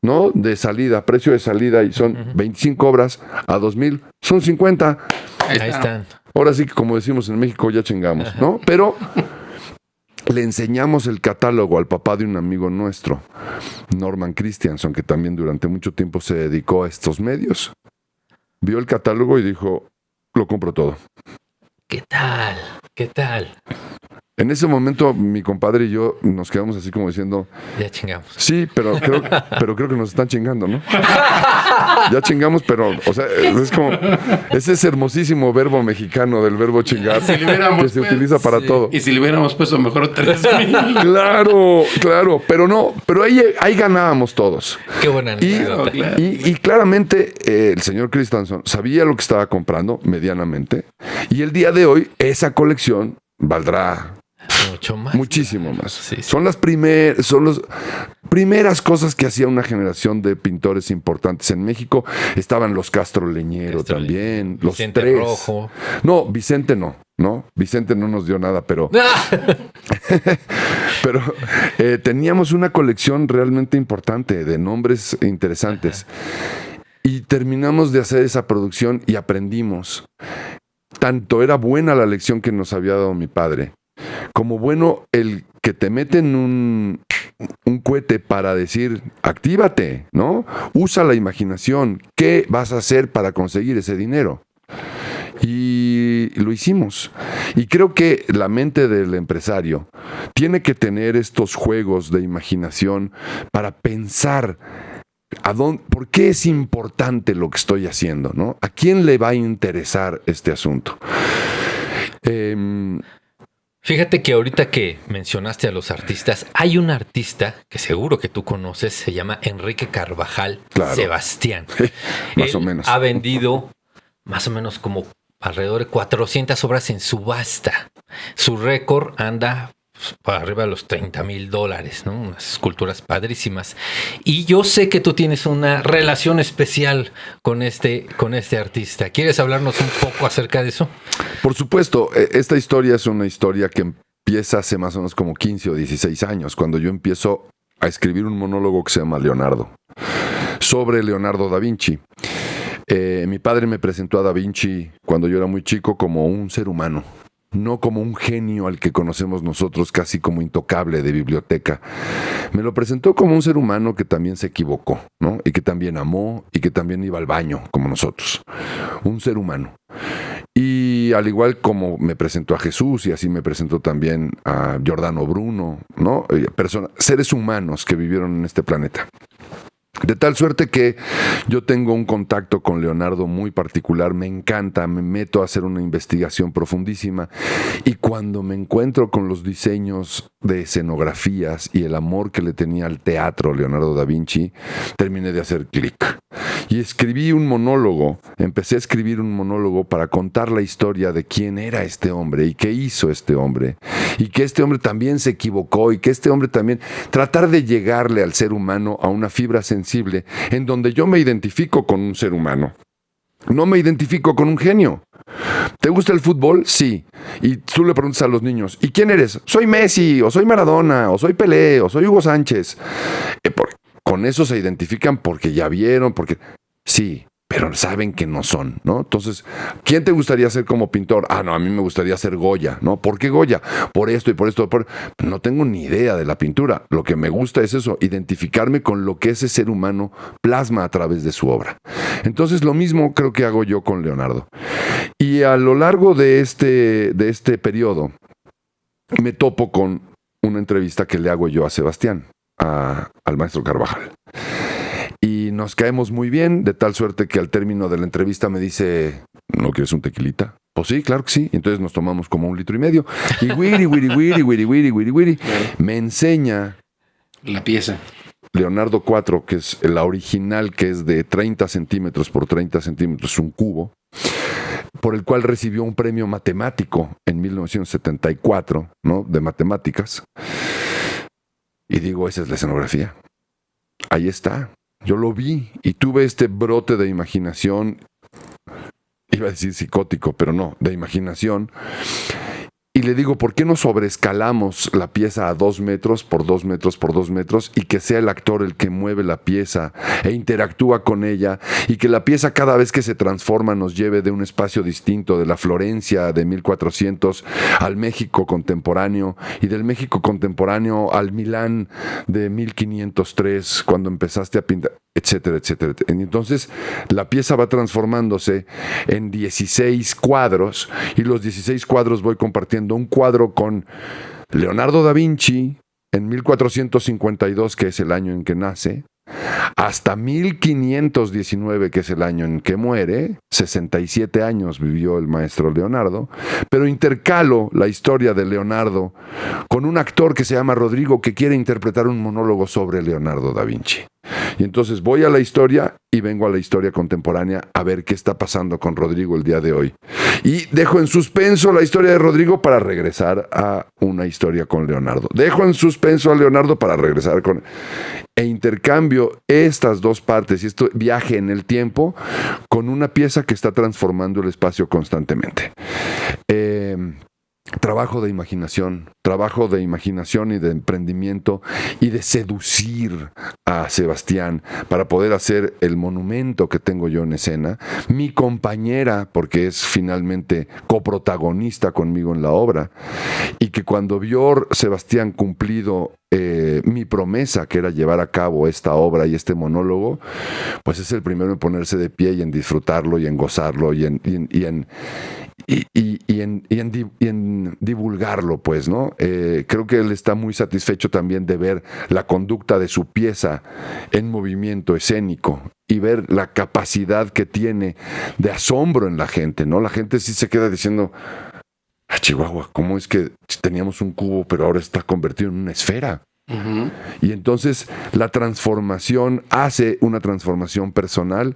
¿no? De salida, precio de salida, y son 25 obras a 2,000, son 50. Ahí están. Ahora sí que, como decimos en México, ya chingamos, ¿no? Pero le enseñamos el catálogo al papá de un amigo nuestro, Norman Christianson, que también durante mucho tiempo se dedicó a estos medios. Vio el catálogo y dijo, lo compro todo. ¿Qué tal? ¿Qué tal? En ese momento mi compadre y yo nos quedamos así como diciendo, ya chingamos. Sí, pero creo que nos están chingando, ¿no? Ya chingamos, pero, o sea, es como ese hermosísimo verbo mexicano del verbo chingar, que se utiliza para todo. Y si le hubiéramos puesto mejor 3,000. Claro, pero ahí ganábamos todos. Qué buena anécdota. Y claramente el señor Christensen sabía lo que estaba comprando medianamente, y el día de hoy esa colección valdrá mucho más. Muchísimo más. Sí. Son las primeras cosas que hacía una generación de pintores importantes en México. Estaban los Castro Leñero también, los Vicente tres. Rojo. No, Vicente no. Vicente no nos dio nada, pero teníamos una colección realmente importante de nombres interesantes. Y terminamos de hacer esa producción y aprendimos. Tanto era buena la lección que nos había dado mi padre, como bueno el que te meten un cohete para decir, actívate, ¿no? Usa la imaginación. ¿Qué vas a hacer para conseguir ese dinero? Y lo hicimos. Y creo que la mente del empresario tiene que tener estos juegos de imaginación para pensar ¿por qué es importante lo que estoy haciendo, ¿no? ¿A quién le va a interesar este asunto? Fíjate que ahorita que mencionaste a los artistas, hay un artista que seguro que tú conoces, se llama Enrique Carvajal Sebastián. Más o menos. Ha vendido más o menos como alrededor de 400 obras en subasta. Su récord anda para arriba de los $30,000, ¿no? Unas esculturas padrísimas. Y yo sé que tú tienes una relación especial con este artista. ¿Quieres hablarnos un poco acerca de eso? Por supuesto. Esta historia es una historia que empieza hace más o menos como 15 o 16 años, cuando yo empiezo a escribir un monólogo que se llama Leonardo, sobre Leonardo da Vinci. Mi padre me presentó a Da Vinci cuando yo era muy chico como un ser humano, no como un genio al que conocemos nosotros casi como intocable de biblioteca. Me lo presentó como un ser humano que también se equivocó, ¿no? Y que también amó y que también iba al baño como nosotros. Un ser humano. Y al igual como me presentó a Jesús y así me presentó también a Giordano Bruno, ¿no? Seres humanos que vivieron en este planeta. De tal suerte que yo tengo un contacto con Leonardo muy particular, me encanta, me meto a hacer una investigación profundísima y cuando me encuentro con los diseños de escenografías y el amor que le tenía al teatro Leonardo da Vinci, terminé de hacer clic. Y empecé a escribir un monólogo para contar la historia de quién era este hombre y qué hizo este hombre. Y que este hombre también se equivocó y que este hombre también... Tratar de llegarle al ser humano a una fibra sensible en donde yo me identifico con un ser humano. No me identifico con un genio. ¿Te gusta el fútbol? Sí. Y tú le preguntas a los niños, ¿y quién eres? Soy Messi, o soy Maradona, o soy Pelé, o soy Hugo Sánchez. Con eso se identifican porque ya vieron, porque... Sí, pero saben que no son, ¿no? Entonces, ¿quién te gustaría ser como pintor? No, a mí me gustaría ser Goya, ¿no? ¿Por qué Goya? Por esto y por esto. No tengo ni idea de la pintura. Lo que me gusta es eso, identificarme con lo que ese ser humano plasma a través de su obra. Entonces, lo mismo creo que hago yo con Leonardo. Y a lo largo de este periodo, me topo con una entrevista que le hago yo a Sebastián, al maestro Carvajal. Y nos caemos muy bien, de tal suerte que al término de la entrevista me dice, ¿no quieres un tequilita? Pues sí, claro que sí. Y entonces nos tomamos como 1,5 litros. Y wiri, me enseña la pieza. Leonardo 4, que es la original, que es de 30 centímetros por 30 centímetros, un cubo, por el cual recibió un premio matemático en 1974, ¿no? De matemáticas. Y digo, esa es la escenografía. Ahí está. Yo lo vi y tuve este brote de imaginación, iba a decir psicótico, pero no, de imaginación. Y le digo, ¿por qué no sobreescalamos la pieza a 2 metros por 2 metros por 2 metros y que sea el actor el que mueve la pieza e interactúa con ella y que la pieza cada vez que se transforma nos lleve de un espacio distinto, de la Florencia de 1400 al México contemporáneo y del México contemporáneo al Milán de 1503 cuando empezaste a pintar, etcétera, etcétera. Entonces la pieza va transformándose en 16 cuadros y los 16 cuadros voy compartiendo un cuadro con Leonardo da Vinci en 1452, que es el año en que nace, hasta 1519, que es el año en que muere. 67 años vivió el maestro Leonardo, pero intercalo la historia de Leonardo con un actor que se llama Rodrigo, que quiere interpretar un monólogo sobre Leonardo da Vinci. Y entonces voy a la historia y vengo a la historia contemporánea a ver qué está pasando con Rodrigo el día de hoy. Y dejo en suspenso la historia de Rodrigo para regresar a una historia con Leonardo. Dejo en suspenso a Leonardo para regresar con... E intercambio estas dos partes y este viaje en el tiempo con una pieza que está transformando el espacio constantemente. Trabajo de imaginación y de emprendimiento y de seducir a Sebastián para poder hacer el monumento que tengo yo en escena. Mi compañera, porque es finalmente coprotagonista conmigo en la obra, y que cuando vio Sebastián cumplido mi promesa, que era llevar a cabo esta obra y este monólogo, pues es el primero en ponerse de pie y en disfrutarlo y en gozarlo y en divulgarlo, pues, ¿no? Creo que él está muy satisfecho también de ver la conducta de su pieza en movimiento escénico y ver la capacidad que tiene de asombro en la gente, ¿no? La gente sí se queda diciendo, Chihuahua, ¿cómo es que teníamos un cubo pero ahora está convertido en una esfera? Uh-huh. Y entonces la transformación hace una transformación personal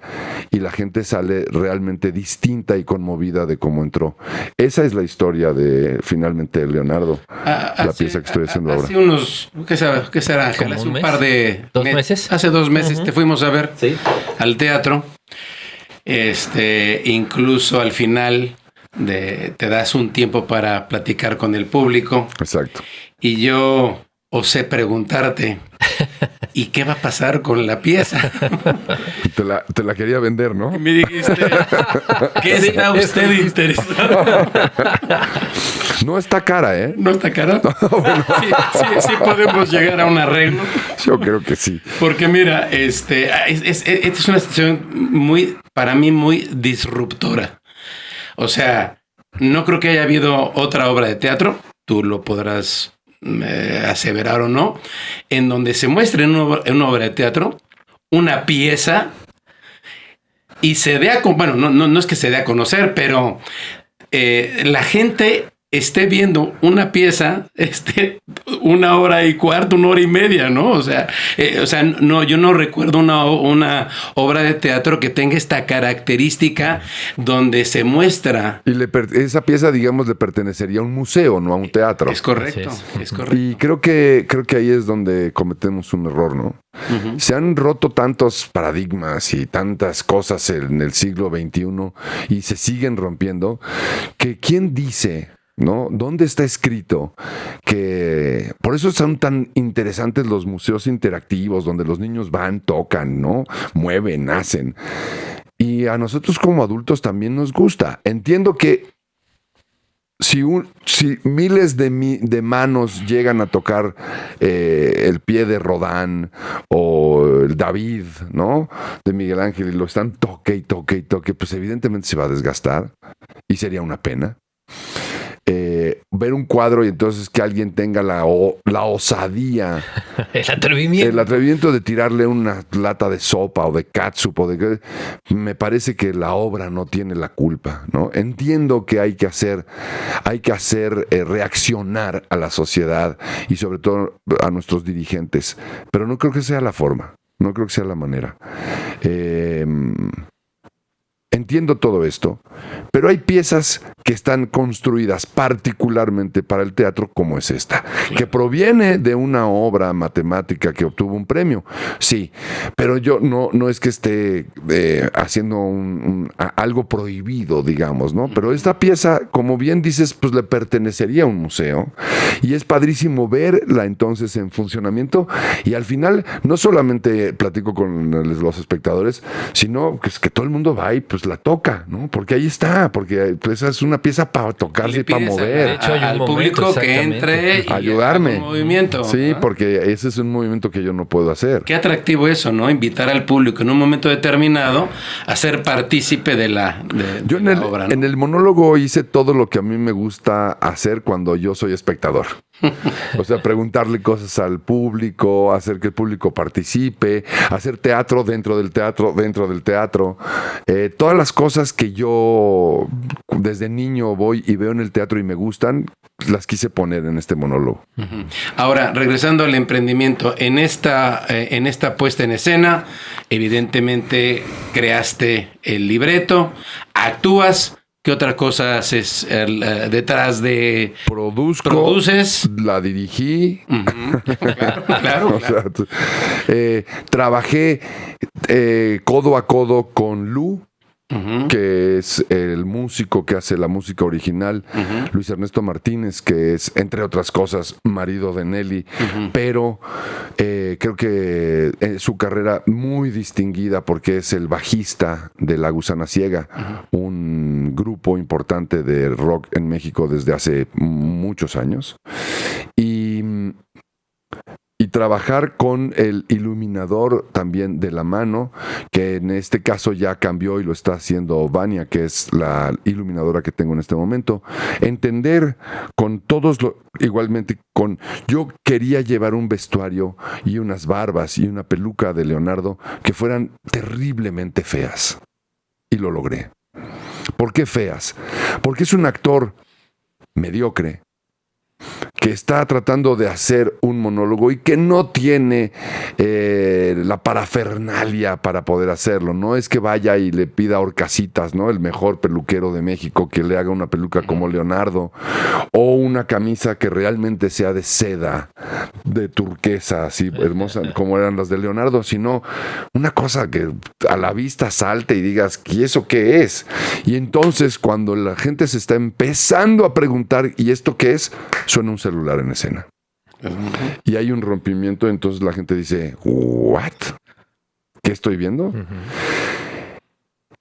y la gente sale realmente distinta y conmovida de cómo entró. Esa es la historia de finalmente Leonardo, la pieza que estoy haciendo ahora. Hace unos, ¿qué será? Hace un par de... ¿2 meses? Hace 2 meses te fuimos a ver al teatro. Incluso al final te das un tiempo para platicar con el público. Exacto. Y yo osé preguntarte, ¿y qué va a pasar con la pieza? Te la quería vender, ¿no? Me dijiste, ¿qué está usted interesado? No está cara, ¿eh? ¿No está cara? Sí podemos llegar a un arreglo. Yo creo que sí. Porque mira, esta es una situación para mí muy disruptora. O sea, no creo que haya habido otra obra de teatro, tú lo podrás aseverar o no, en donde se muestre en una obra de teatro una pieza y se dé a... Bueno, no es que se dé a conocer, pero la gente esté viendo una pieza, 1 hora y cuarto, 1 hora y media, ¿no? O sea, no, yo no recuerdo una obra de teatro que tenga esta característica donde se muestra. Y esa pieza, digamos, le pertenecería a un museo, no a un teatro. Es correcto, es correcto. Y creo que ahí es donde cometemos un error, ¿no? Uh-huh. Se han roto tantos paradigmas y tantas cosas en el siglo XXI y se siguen rompiendo, que ¿quién dice, ¿no? ¿Dónde está escrito que por eso son tan interesantes los museos interactivos donde los niños van, tocan, ¿no? Mueven, hacen? Y a nosotros como adultos también nos gusta. Entiendo que si miles de manos llegan a tocar el pie de Rodin o el David, ¿no? De Miguel Ángel, y lo están toque y toque y toque, pues evidentemente se va a desgastar y sería una pena. Ver un cuadro y entonces que alguien tenga la osadía, el atrevimiento de tirarle una lata de sopa o de catsup me parece que la obra no tiene la culpa, ¿no? Entiendo que hay que hacer reaccionar a la sociedad y sobre todo a nuestros dirigentes, pero no creo que sea la forma, no creo que sea la manera. Entiendo todo esto, pero hay piezas que están construidas particularmente para el teatro, como es esta, que proviene de una obra matemática que obtuvo un premio. Sí, pero yo no es que esté haciendo algo prohibido, digamos, ¿no? Pero esta pieza, como bien dices, pues le pertenecería a un museo y es padrísimo verla entonces en funcionamiento y al final no solamente platico con los espectadores, sino que todo el mundo va y pues la toca, ¿no? Porque ahí está, porque pues, esa es una pieza para tocarse y para mover. De hecho, hay un público que entre y ayudarme. Un movimiento. Sí, ¿no? Porque ese es un movimiento que yo no puedo hacer. Qué atractivo eso, ¿no? Invitar al público en un momento determinado a ser partícipe de la obra, ¿no? En el monólogo hice todo lo que a mí me gusta hacer cuando yo soy espectador. O sea, preguntarle cosas al público, hacer que el público participe, hacer teatro dentro del teatro, todas las cosas que yo desde niño voy y veo en el teatro y me gustan, las quise poner en este monólogo. Uh-huh. Ahora, regresando al emprendimiento, en esta puesta en escena, evidentemente creaste el libreto, actúas. ¿Qué otra cosa haces detrás de...? ¿Produces? La dirigí. Uh-huh. Claro. O sea, trabajé codo a codo con Lu, uh-huh, que es el músico que hace la música original, uh-huh, Luis Ernesto Martínez, que es, entre otras cosas, marido de Nelly, uh-huh, pero creo que su carrera muy distinguida porque es el bajista de La Gusana Ciega, uh-huh, un grupo importante de rock en México desde hace muchos años. Y trabajar con el iluminador también de la mano, que en este caso ya cambió y lo está haciendo Vania, que es la iluminadora que tengo en este momento. Entender con todos igualmente yo quería llevar un vestuario y unas barbas y una peluca de Leonardo que fueran terriblemente feas. Y lo logré. ¿Por qué feas? Porque es un actor mediocre, que está tratando de hacer un monólogo y que no tiene la parafernalia para poder hacerlo. No es que vaya y le pida a Orcasitas, ¿no? El mejor peluquero de México, que le haga una peluca como Leonardo, o una camisa que realmente sea de seda, de turquesa, así hermosa como eran las de Leonardo, sino una cosa que a la vista salte y digas, ¿y eso qué es? Y entonces cuando la gente se está empezando a preguntar, ¿y esto qué es?, suena un celular en escena. Y hay un rompimiento, entonces la gente dice, ¿what? ¿Qué estoy viendo?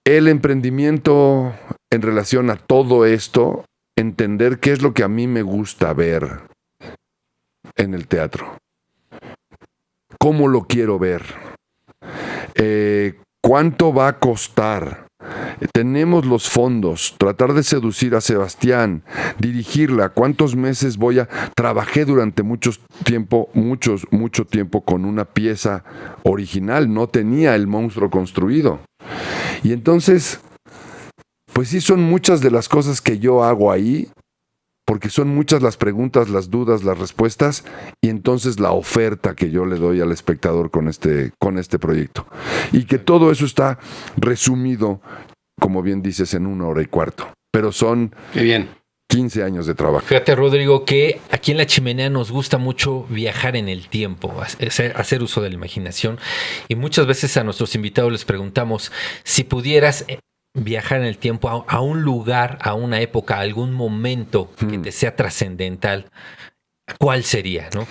El emprendimiento en relación a todo esto, entender qué es lo que a mí me gusta ver en el teatro. ¿Cómo lo quiero ver? ¿Cuánto va a costar? Tenemos los fondos, tratar de seducir a Sebastián, dirigirla, cuántos meses trabajé durante mucho tiempo con una pieza original, no tenía el monstruo construido. Y entonces, pues sí son muchas de las cosas que yo hago ahí, porque son muchas las preguntas, las dudas, las respuestas, y entonces la oferta que yo le doy al espectador con este proyecto. Y que todo eso está resumido, como bien dices, en 1 hora y cuarto. Pero son Qué bien. 15 años de trabajo. Fíjate, Rodrigo, que aquí en La Chimenea nos gusta mucho viajar en el tiempo, hacer uso de la imaginación. Y muchas veces a nuestros invitados les preguntamos si pudieras viajar en el tiempo a un lugar, a una época, a algún momento que te sea trascendental, ¿cuál sería, no?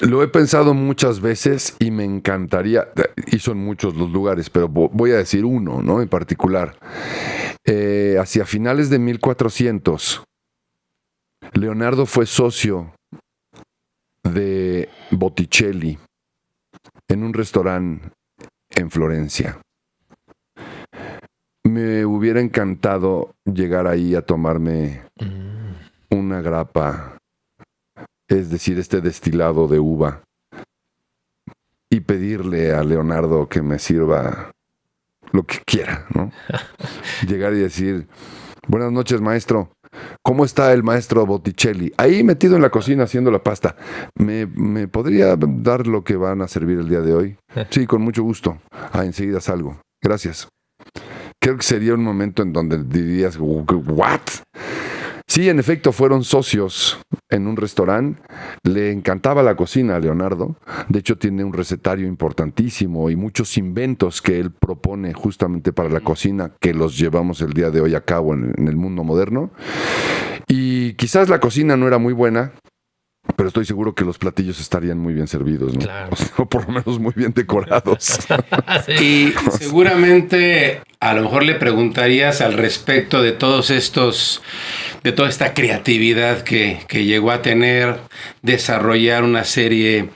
Lo he pensado muchas veces y me encantaría, y son muchos los lugares, pero voy a decir uno, ¿no? En particular. Hacia finales de 1400, Leonardo fue socio de Botticelli en un restaurante en Florencia. Me hubiera encantado llegar ahí a tomarme una grappa, es decir, este destilado de uva, y pedirle a Leonardo que me sirva lo que quiera, ¿no? Llegar y decir, buenas noches, maestro. ¿Cómo está el maestro Botticelli? Ahí metido en la cocina haciendo la pasta. ¿Me podría dar lo que van a servir el día de hoy? Sí, con mucho gusto. Enseguida salgo. Gracias. Creo que sería un momento en donde dirías, ¿what? Sí, en efecto, fueron socios en un restaurante. Le encantaba la cocina a Leonardo. De hecho, tiene un recetario importantísimo y muchos inventos que él propone justamente para la cocina que los llevamos el día de hoy a cabo en el mundo moderno. Y quizás la cocina no era muy buena, pero estoy seguro que los platillos estarían muy bien servidos, ¿no? Claro. O por lo menos muy bien decorados. Y seguramente a lo mejor le preguntarías al respecto de toda esta creatividad que llegó a tener, desarrollar una serie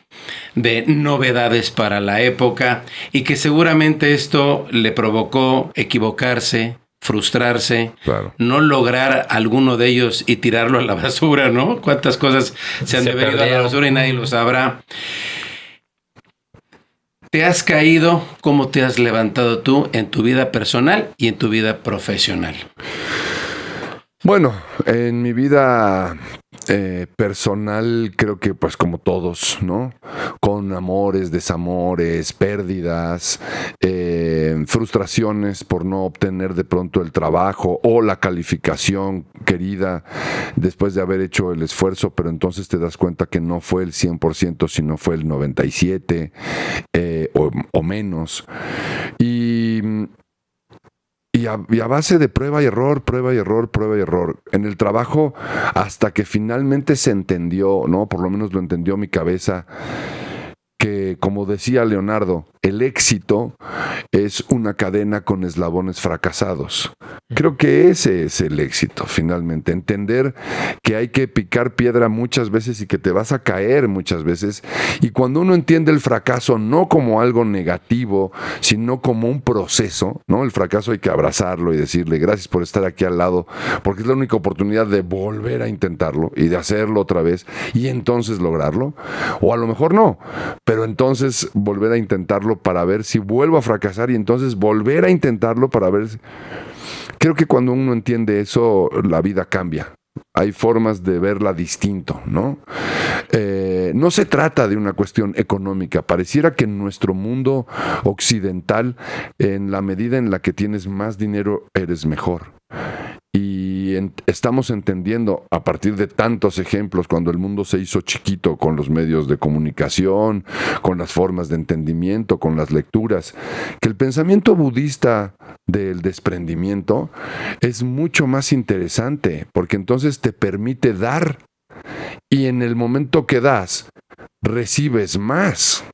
de novedades para la época y que seguramente esto le provocó equivocarse, frustrarse, Claro. no lograr alguno de ellos y tirarlo a la basura, ¿no? Cuántas cosas se han de haber ido a la basura y nadie lo sabrá. ¿Te has caído? ¿Cómo te has levantado tú en tu vida personal y en tu vida profesional? Bueno, en mi vida personal creo que pues como todos, ¿no? Con amores, desamores, pérdidas, frustraciones por no obtener de pronto el trabajo o la calificación querida después de haber hecho el esfuerzo, pero entonces te das cuenta que no fue el 100%, sino fue el 97% o menos. Y a base de prueba y error, prueba y error, prueba y error. En el trabajo, hasta que finalmente se entendió, ¿no? Por lo menos lo entendió mi cabeza, que, como decía Leonardo, el éxito es una cadena con eslabones fracasados. Creo que ese es el éxito, finalmente. Entender que hay que picar piedra muchas veces y que te vas a caer muchas veces. Y cuando uno entiende el fracaso no como algo negativo, sino como un proceso, ¿no? El fracaso hay que abrazarlo y decirle gracias por estar aquí al lado, porque es la única oportunidad de volver a intentarlo y de hacerlo otra vez y entonces lograrlo. O a lo mejor no, pero entonces volver a intentarlo para ver si vuelvo a fracasar y entonces volver a intentarlo para ver si... Creo que cuando uno entiende eso, la vida cambia. Hay formas de verla distinto, ¿no? No se trata de una cuestión económica. Pareciera que en nuestro mundo occidental, en la medida en la que tienes más dinero, eres mejor. Y estamos entendiendo a partir de tantos ejemplos, cuando el mundo se hizo chiquito con los medios de comunicación, con las formas de entendimiento, con las lecturas, que el pensamiento budista del desprendimiento es mucho más interesante, porque entonces te permite dar Y en el momento que das, recibes más.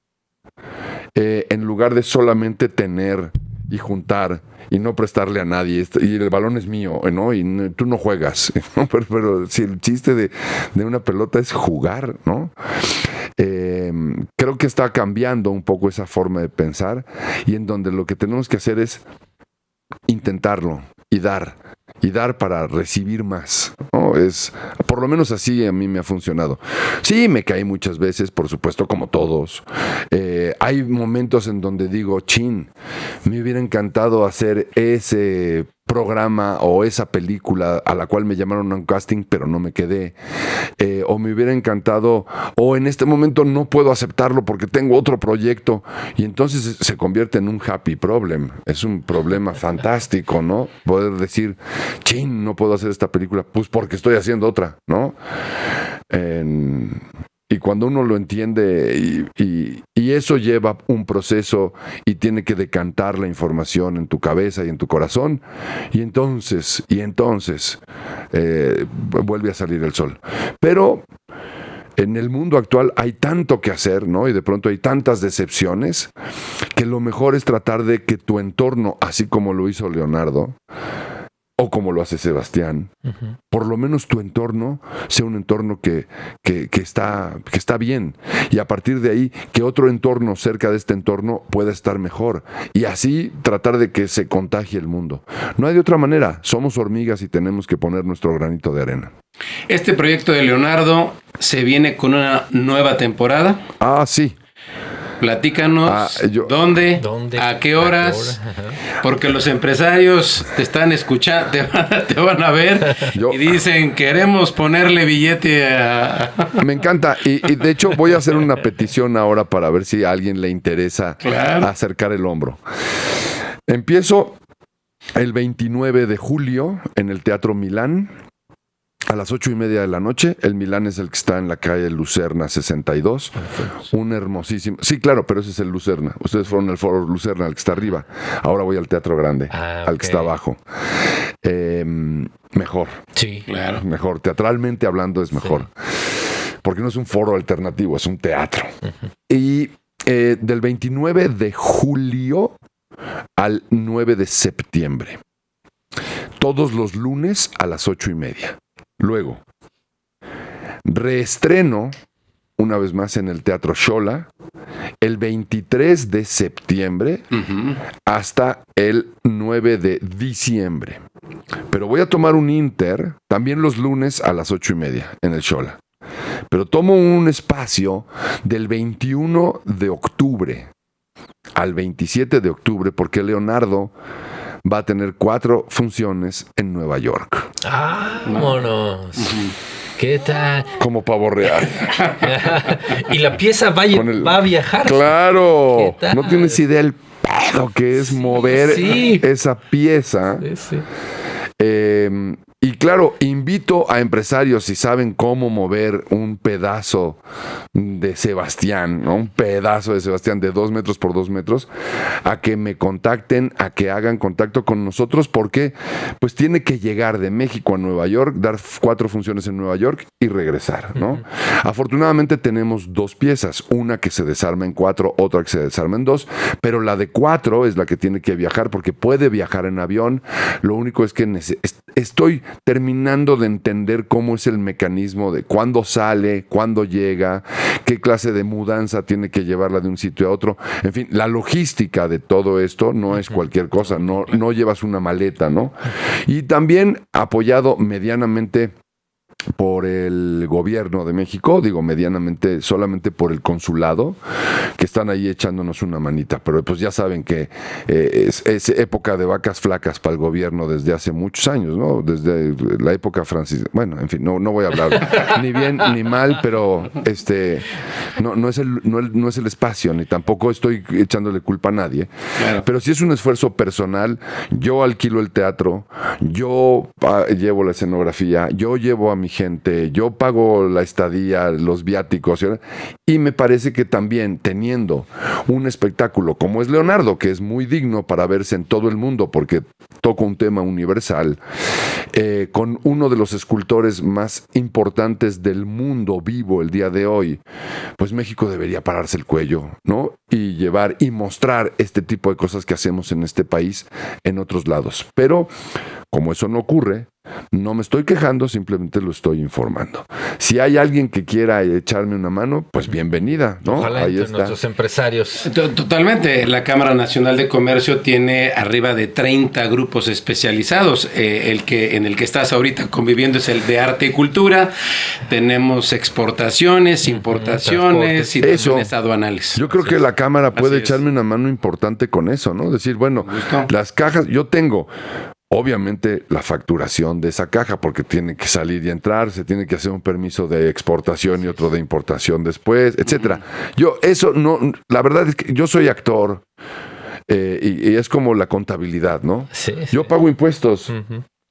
En lugar de solamente tener y juntar y no prestarle a nadie, y el balón es mío, ¿no? Y tú no juegas, ¿no? Pero si el chiste de una pelota es jugar, ¿no? Creo que está cambiando un poco esa forma de pensar, y en donde lo que tenemos que hacer es intentarlo y dar para recibir más, ¿no? Es, por lo menos así a mí me ha funcionado. Sí, me caí muchas veces, por supuesto, como todos. Hay momentos en donde digo, chin, me hubiera encantado hacer ese programa o esa película a la cual me llamaron a un casting, pero no me quedé. O me hubiera encantado, o en este momento no puedo aceptarlo porque tengo otro proyecto, y entonces se convierte en un happy problem. Es un problema fantástico, ¿no? Poder decir, chin, no puedo hacer esta película, pues porque estoy haciendo otra, ¿no? Y cuando uno lo entiende y eso lleva un proceso y tiene que decantar la información en tu cabeza y en tu corazón, y entonces vuelve a salir el sol. Pero en el mundo actual hay tanto que hacer, ¿no? Y de pronto hay tantas decepciones que lo mejor es tratar de que tu entorno, así como lo hizo Leonardo, o como lo hace Sebastián, por lo menos tu entorno sea un entorno que está bien, y a partir de ahí que otro entorno cerca de este entorno pueda estar mejor, y así tratar de que se contagie el mundo. No hay de otra manera, somos hormigas y tenemos que poner nuestro granito de arena. Este proyecto de Leonardo se viene con una nueva temporada. Ah, sí. Platícanos ¿dónde? ¿A qué horas? Porque los empresarios te están escuchando, te van a ver y dicen, queremos ponerle billete a... Me encanta. Y de hecho voy a hacer una petición ahora para ver si a alguien le interesa acercar el hombro. Empiezo el 29 de julio en el Teatro Milán. A las 8:30 de la noche. El Milán es el que está en la calle Lucerna 62. Un hermosísimo... Sí, claro, pero ese es el Lucerna. Ustedes fueron al Foro Lucerna, al que está arriba. Ahora voy al Teatro Grande, al que está abajo. Mejor. Sí, claro. Mejor. Teatralmente hablando es mejor. Sí. Porque no es un foro alternativo, es un teatro. Y del 29 de julio al 9 de septiembre. Todos los lunes a las 8:30. Luego, reestreno una vez más en el Teatro Xola el 23 de septiembre hasta el 9 de diciembre. Pero voy a tomar un inter también los lunes a las 8:30 en el Xola. Pero tomo un espacio del 21 de octubre al 27 de octubre porque Leonardo va a tener 4 funciones en Nueva York. ¡Vámonos! ¿Qué tal? Como pavo real. Y la pieza va a viajar. ¡Claro! No tienes idea el pedo que es mover esa pieza. Sí. Y claro, invito a empresarios, si saben cómo mover un pedazo de Sebastián, ¿no? Un pedazo de Sebastián de 2 metros por 2 metros, a que me contacten, a que hagan contacto con nosotros, porque pues tiene que llegar de México a Nueva York, dar 4 funciones en Nueva York y regresar, ¿no? Afortunadamente tenemos 2 piezas, una que se desarma en 4, otra que se desarma en 2, pero la de 4 es la que tiene que viajar, porque puede viajar en avión. Lo único es que estoy terminando de entender cómo es el mecanismo de cuándo sale, cuándo llega, qué clase de mudanza tiene que llevarla de un sitio a otro. En fin, la logística de todo esto no es cualquier cosa, no llevas una maleta, ¿no? Y también apoyado medianamente por el gobierno de México, digo medianamente solamente por el consulado, que están ahí echándonos una manita, pero pues ya saben que es época de vacas flacas para el gobierno desde hace muchos años, ¿no? Desde la época francesa. Bueno, en fin, no voy a hablar ni bien ni mal, pero no es el espacio, ni tampoco estoy echándole culpa a nadie. Claro. Pero sí es un esfuerzo personal. Yo alquilo el teatro, yo llevo la escenografía, yo llevo a mi gente gente, yo pago la estadía, los viáticos, y me parece que también teniendo un espectáculo como es Leonardo, que es muy digno para verse en todo el mundo porque toca un tema universal, con uno de los escultores más importantes del mundo vivo el día de hoy, pues México debería pararse el cuello, ¿no? Y llevar y mostrar este tipo de cosas que hacemos en este país en otros lados. Pero como eso no ocurre, no me estoy quejando, simplemente lo estoy informando. Si hay alguien que quiera echarme una mano, pues bienvenida, ¿no? Ojalá Ahí entre está. nuestros empresarios. Totalmente. La Cámara Nacional de Comercio tiene arriba de 30 grupos especializados. En el que estás ahorita conviviendo es el de arte y cultura. Tenemos exportaciones, importaciones, situaciones aduanales. Yo creo que la Cámara puede Así es. echarme una mano importante con eso, ¿no? Decir, bueno, Justo. las cajas, yo tengo obviamente la facturación de esa caja porque tiene que salir y entrar, se tiene que hacer un permiso de exportación y otro de importación después, etcétera. Yo eso no, la verdad es que yo soy actor y es como la contabilidad, ¿no? Sí, Yo sí. pago impuestos,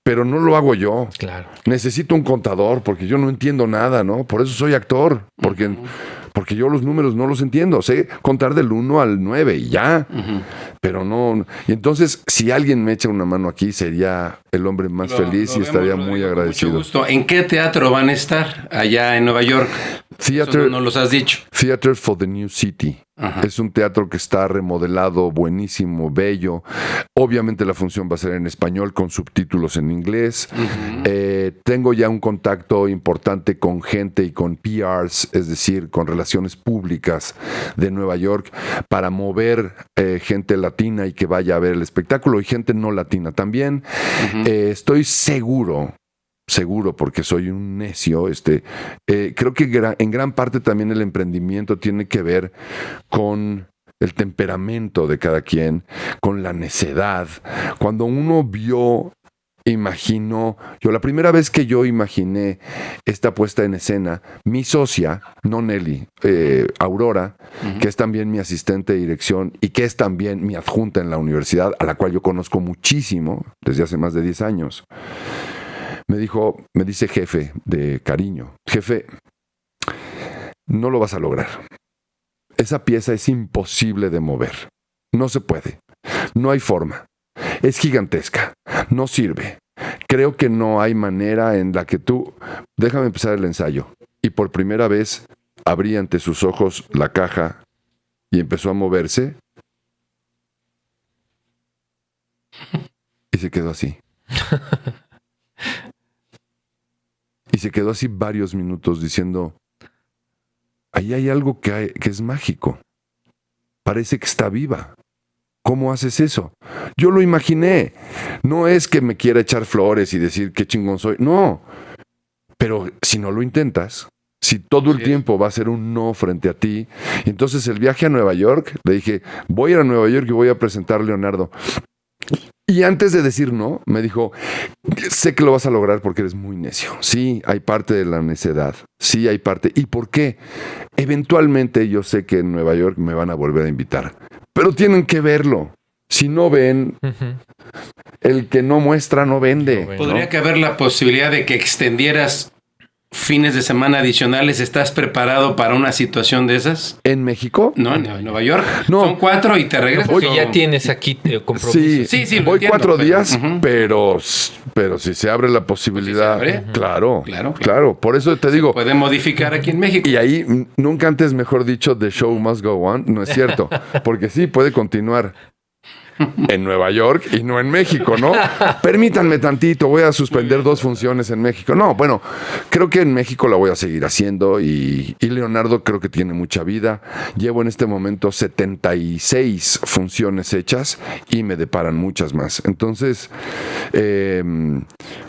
pero no lo hago yo. Claro. Necesito un contador porque yo no entiendo nada, ¿no? Por eso soy actor, porque yo los números no los entiendo. Sé contar del 1 al 9 y ya, pero no. Y entonces, si alguien me echa una mano aquí, sería el hombre más feliz y estaría vemos, muy Rodrigo, con agradecido. mucho gusto. ¿En qué teatro van a estar allá en Nueva York? Theater, Eso no los has dicho. Theater for the New City. Ajá. Es un teatro que está remodelado, buenísimo, bello. Obviamente la función va a ser en español con subtítulos en inglés. Tengo ya un contacto importante con gente y con PRs, es decir, con relaciones públicas de Nueva York, para mover gente latina y que vaya a ver el espectáculo y gente no latina también. Estoy seguro porque soy un necio, creo que en gran parte también el emprendimiento tiene que ver con el temperamento de cada quien, con la necedad. Cuando uno imaginó, la primera vez que yo imaginé esta puesta en escena, mi socia, no Nelly, Aurora, que es también mi asistente de dirección y que es también mi adjunta en la universidad, a la cual yo conozco muchísimo desde hace más de 10 años. Me dice jefe de cariño, jefe, no lo vas a lograr. Esa pieza es imposible de mover. No se puede. No hay forma. Es gigantesca. No sirve. Creo que no hay manera en la que tú... Déjame empezar el ensayo. Y por primera vez abrí ante sus ojos la caja y empezó a moverse. Y se quedó así. Y se quedó así varios minutos diciendo, ahí hay algo que es mágico. Parece que está viva. ¿Cómo haces eso? Yo lo imaginé. No es que me quiera echar flores y decir qué chingón soy. No. Pero si no lo intentas, si todo el tiempo va a ser un no frente a ti, entonces el viaje a Nueva York, le dije, voy a ir a Nueva York y voy a presentar a Leonardo. Y antes de decir no, me dijo, sé que lo vas a lograr porque eres muy necio. Sí, hay parte de la necedad. Sí, hay parte. ¿Y por qué? Eventualmente yo sé que en Nueva York me van a volver a invitar. Pero tienen que verlo. Si no ven, el que no muestra no vende. ¿no? ¿Podría haber la posibilidad de que extendieras fines de semana adicionales? ¿Estás preparado para una situación de esas? ¿En México? No, en Nueva York. No. Son 4 y te regresas. Porque ya tienes aquí compromisos. Sí, lo voy entiendo, 4 pero- días, pero si se abre la posibilidad, Pues si se abre. claro. Por eso te digo, Puede modificar aquí en México. y ahí nunca antes mejor dicho, the show must go on, no es cierto, porque sí puede continuar en Nueva York y no en México, ¿no? Permítanme tantito, voy a suspender 2 funciones en México. No, bueno, creo que en México la voy a seguir haciendo y Leonardo creo que tiene mucha vida. Llevo en este momento 76 funciones hechas y me deparan muchas más. Entonces,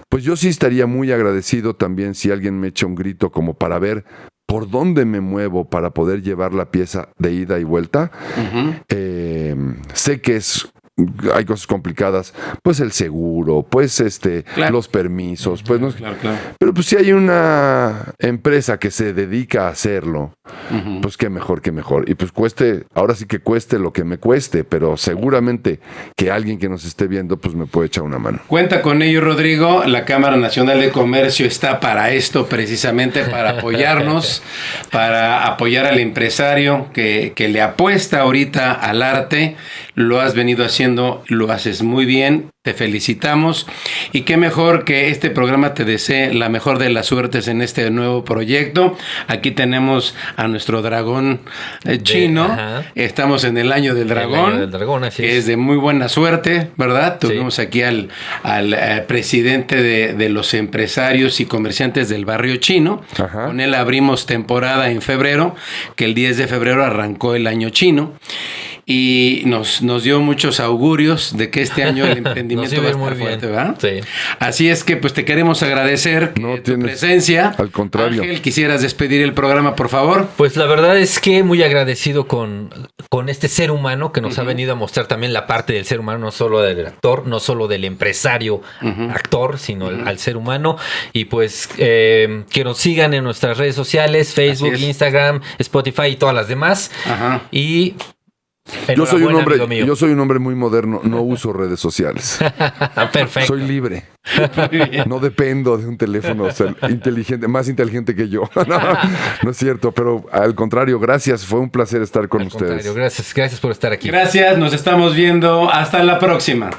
pues yo sí estaría muy agradecido también si alguien me echa un grito como para ver por dónde me muevo para poder llevar la pieza de ida y vuelta. Sé que es hay cosas complicadas, pues el seguro, pues Claro. los permisos, pues no. Claro, claro. Pero pues si hay una empresa que se dedica a hacerlo, pues qué mejor, qué mejor. Y pues ahora sí que cueste lo que me cueste, pero seguramente que alguien que nos esté viendo, pues me puede echar una mano. Cuenta con ello, Rodrigo. La Cámara Nacional de Comercio está para esto, precisamente para apoyarnos, para apoyar al empresario que le apuesta ahorita al arte. Lo has venido haciendo, lo haces muy bien. Te felicitamos y qué mejor que este programa te desee la mejor de las suertes en este nuevo proyecto. Aquí tenemos a nuestro dragón chino. Ajá. Estamos en el año del dragón, año del dragón, así que es. es de muy buena suerte, ¿verdad? Sí. Tuvimos aquí al presidente de los empresarios y comerciantes del barrio chino. Ajá. Con él abrimos temporada en febrero, que el 10 de febrero arrancó el año chino. Y nos dio muchos augurios de que este año el emprendimiento va a estar fuerte, ¿verdad? Sí. Así es que pues te queremos agradecer No tu tienes- presencia. al contrario. Ángel, ¿quisieras despedir el programa, por favor? Pues la verdad es que muy agradecido con este ser humano que nos ha venido a mostrar también la parte del ser humano, no solo del actor, no solo del empresario actor, sino al ser humano. Y pues que nos sigan en nuestras redes sociales, Facebook, Así es. Instagram, Spotify y todas las demás. Ajá. Y Yo soy enhorabuena, amigo mío. yo soy un hombre muy moderno, no uso redes sociales. Perfecto. Soy libre. No dependo de un teléfono inteligente, más inteligente que yo. No es cierto, pero al contrario, gracias. Fue un placer estar con Al ustedes. contrario, gracias por estar aquí. Gracias, nos estamos viendo. Hasta la próxima.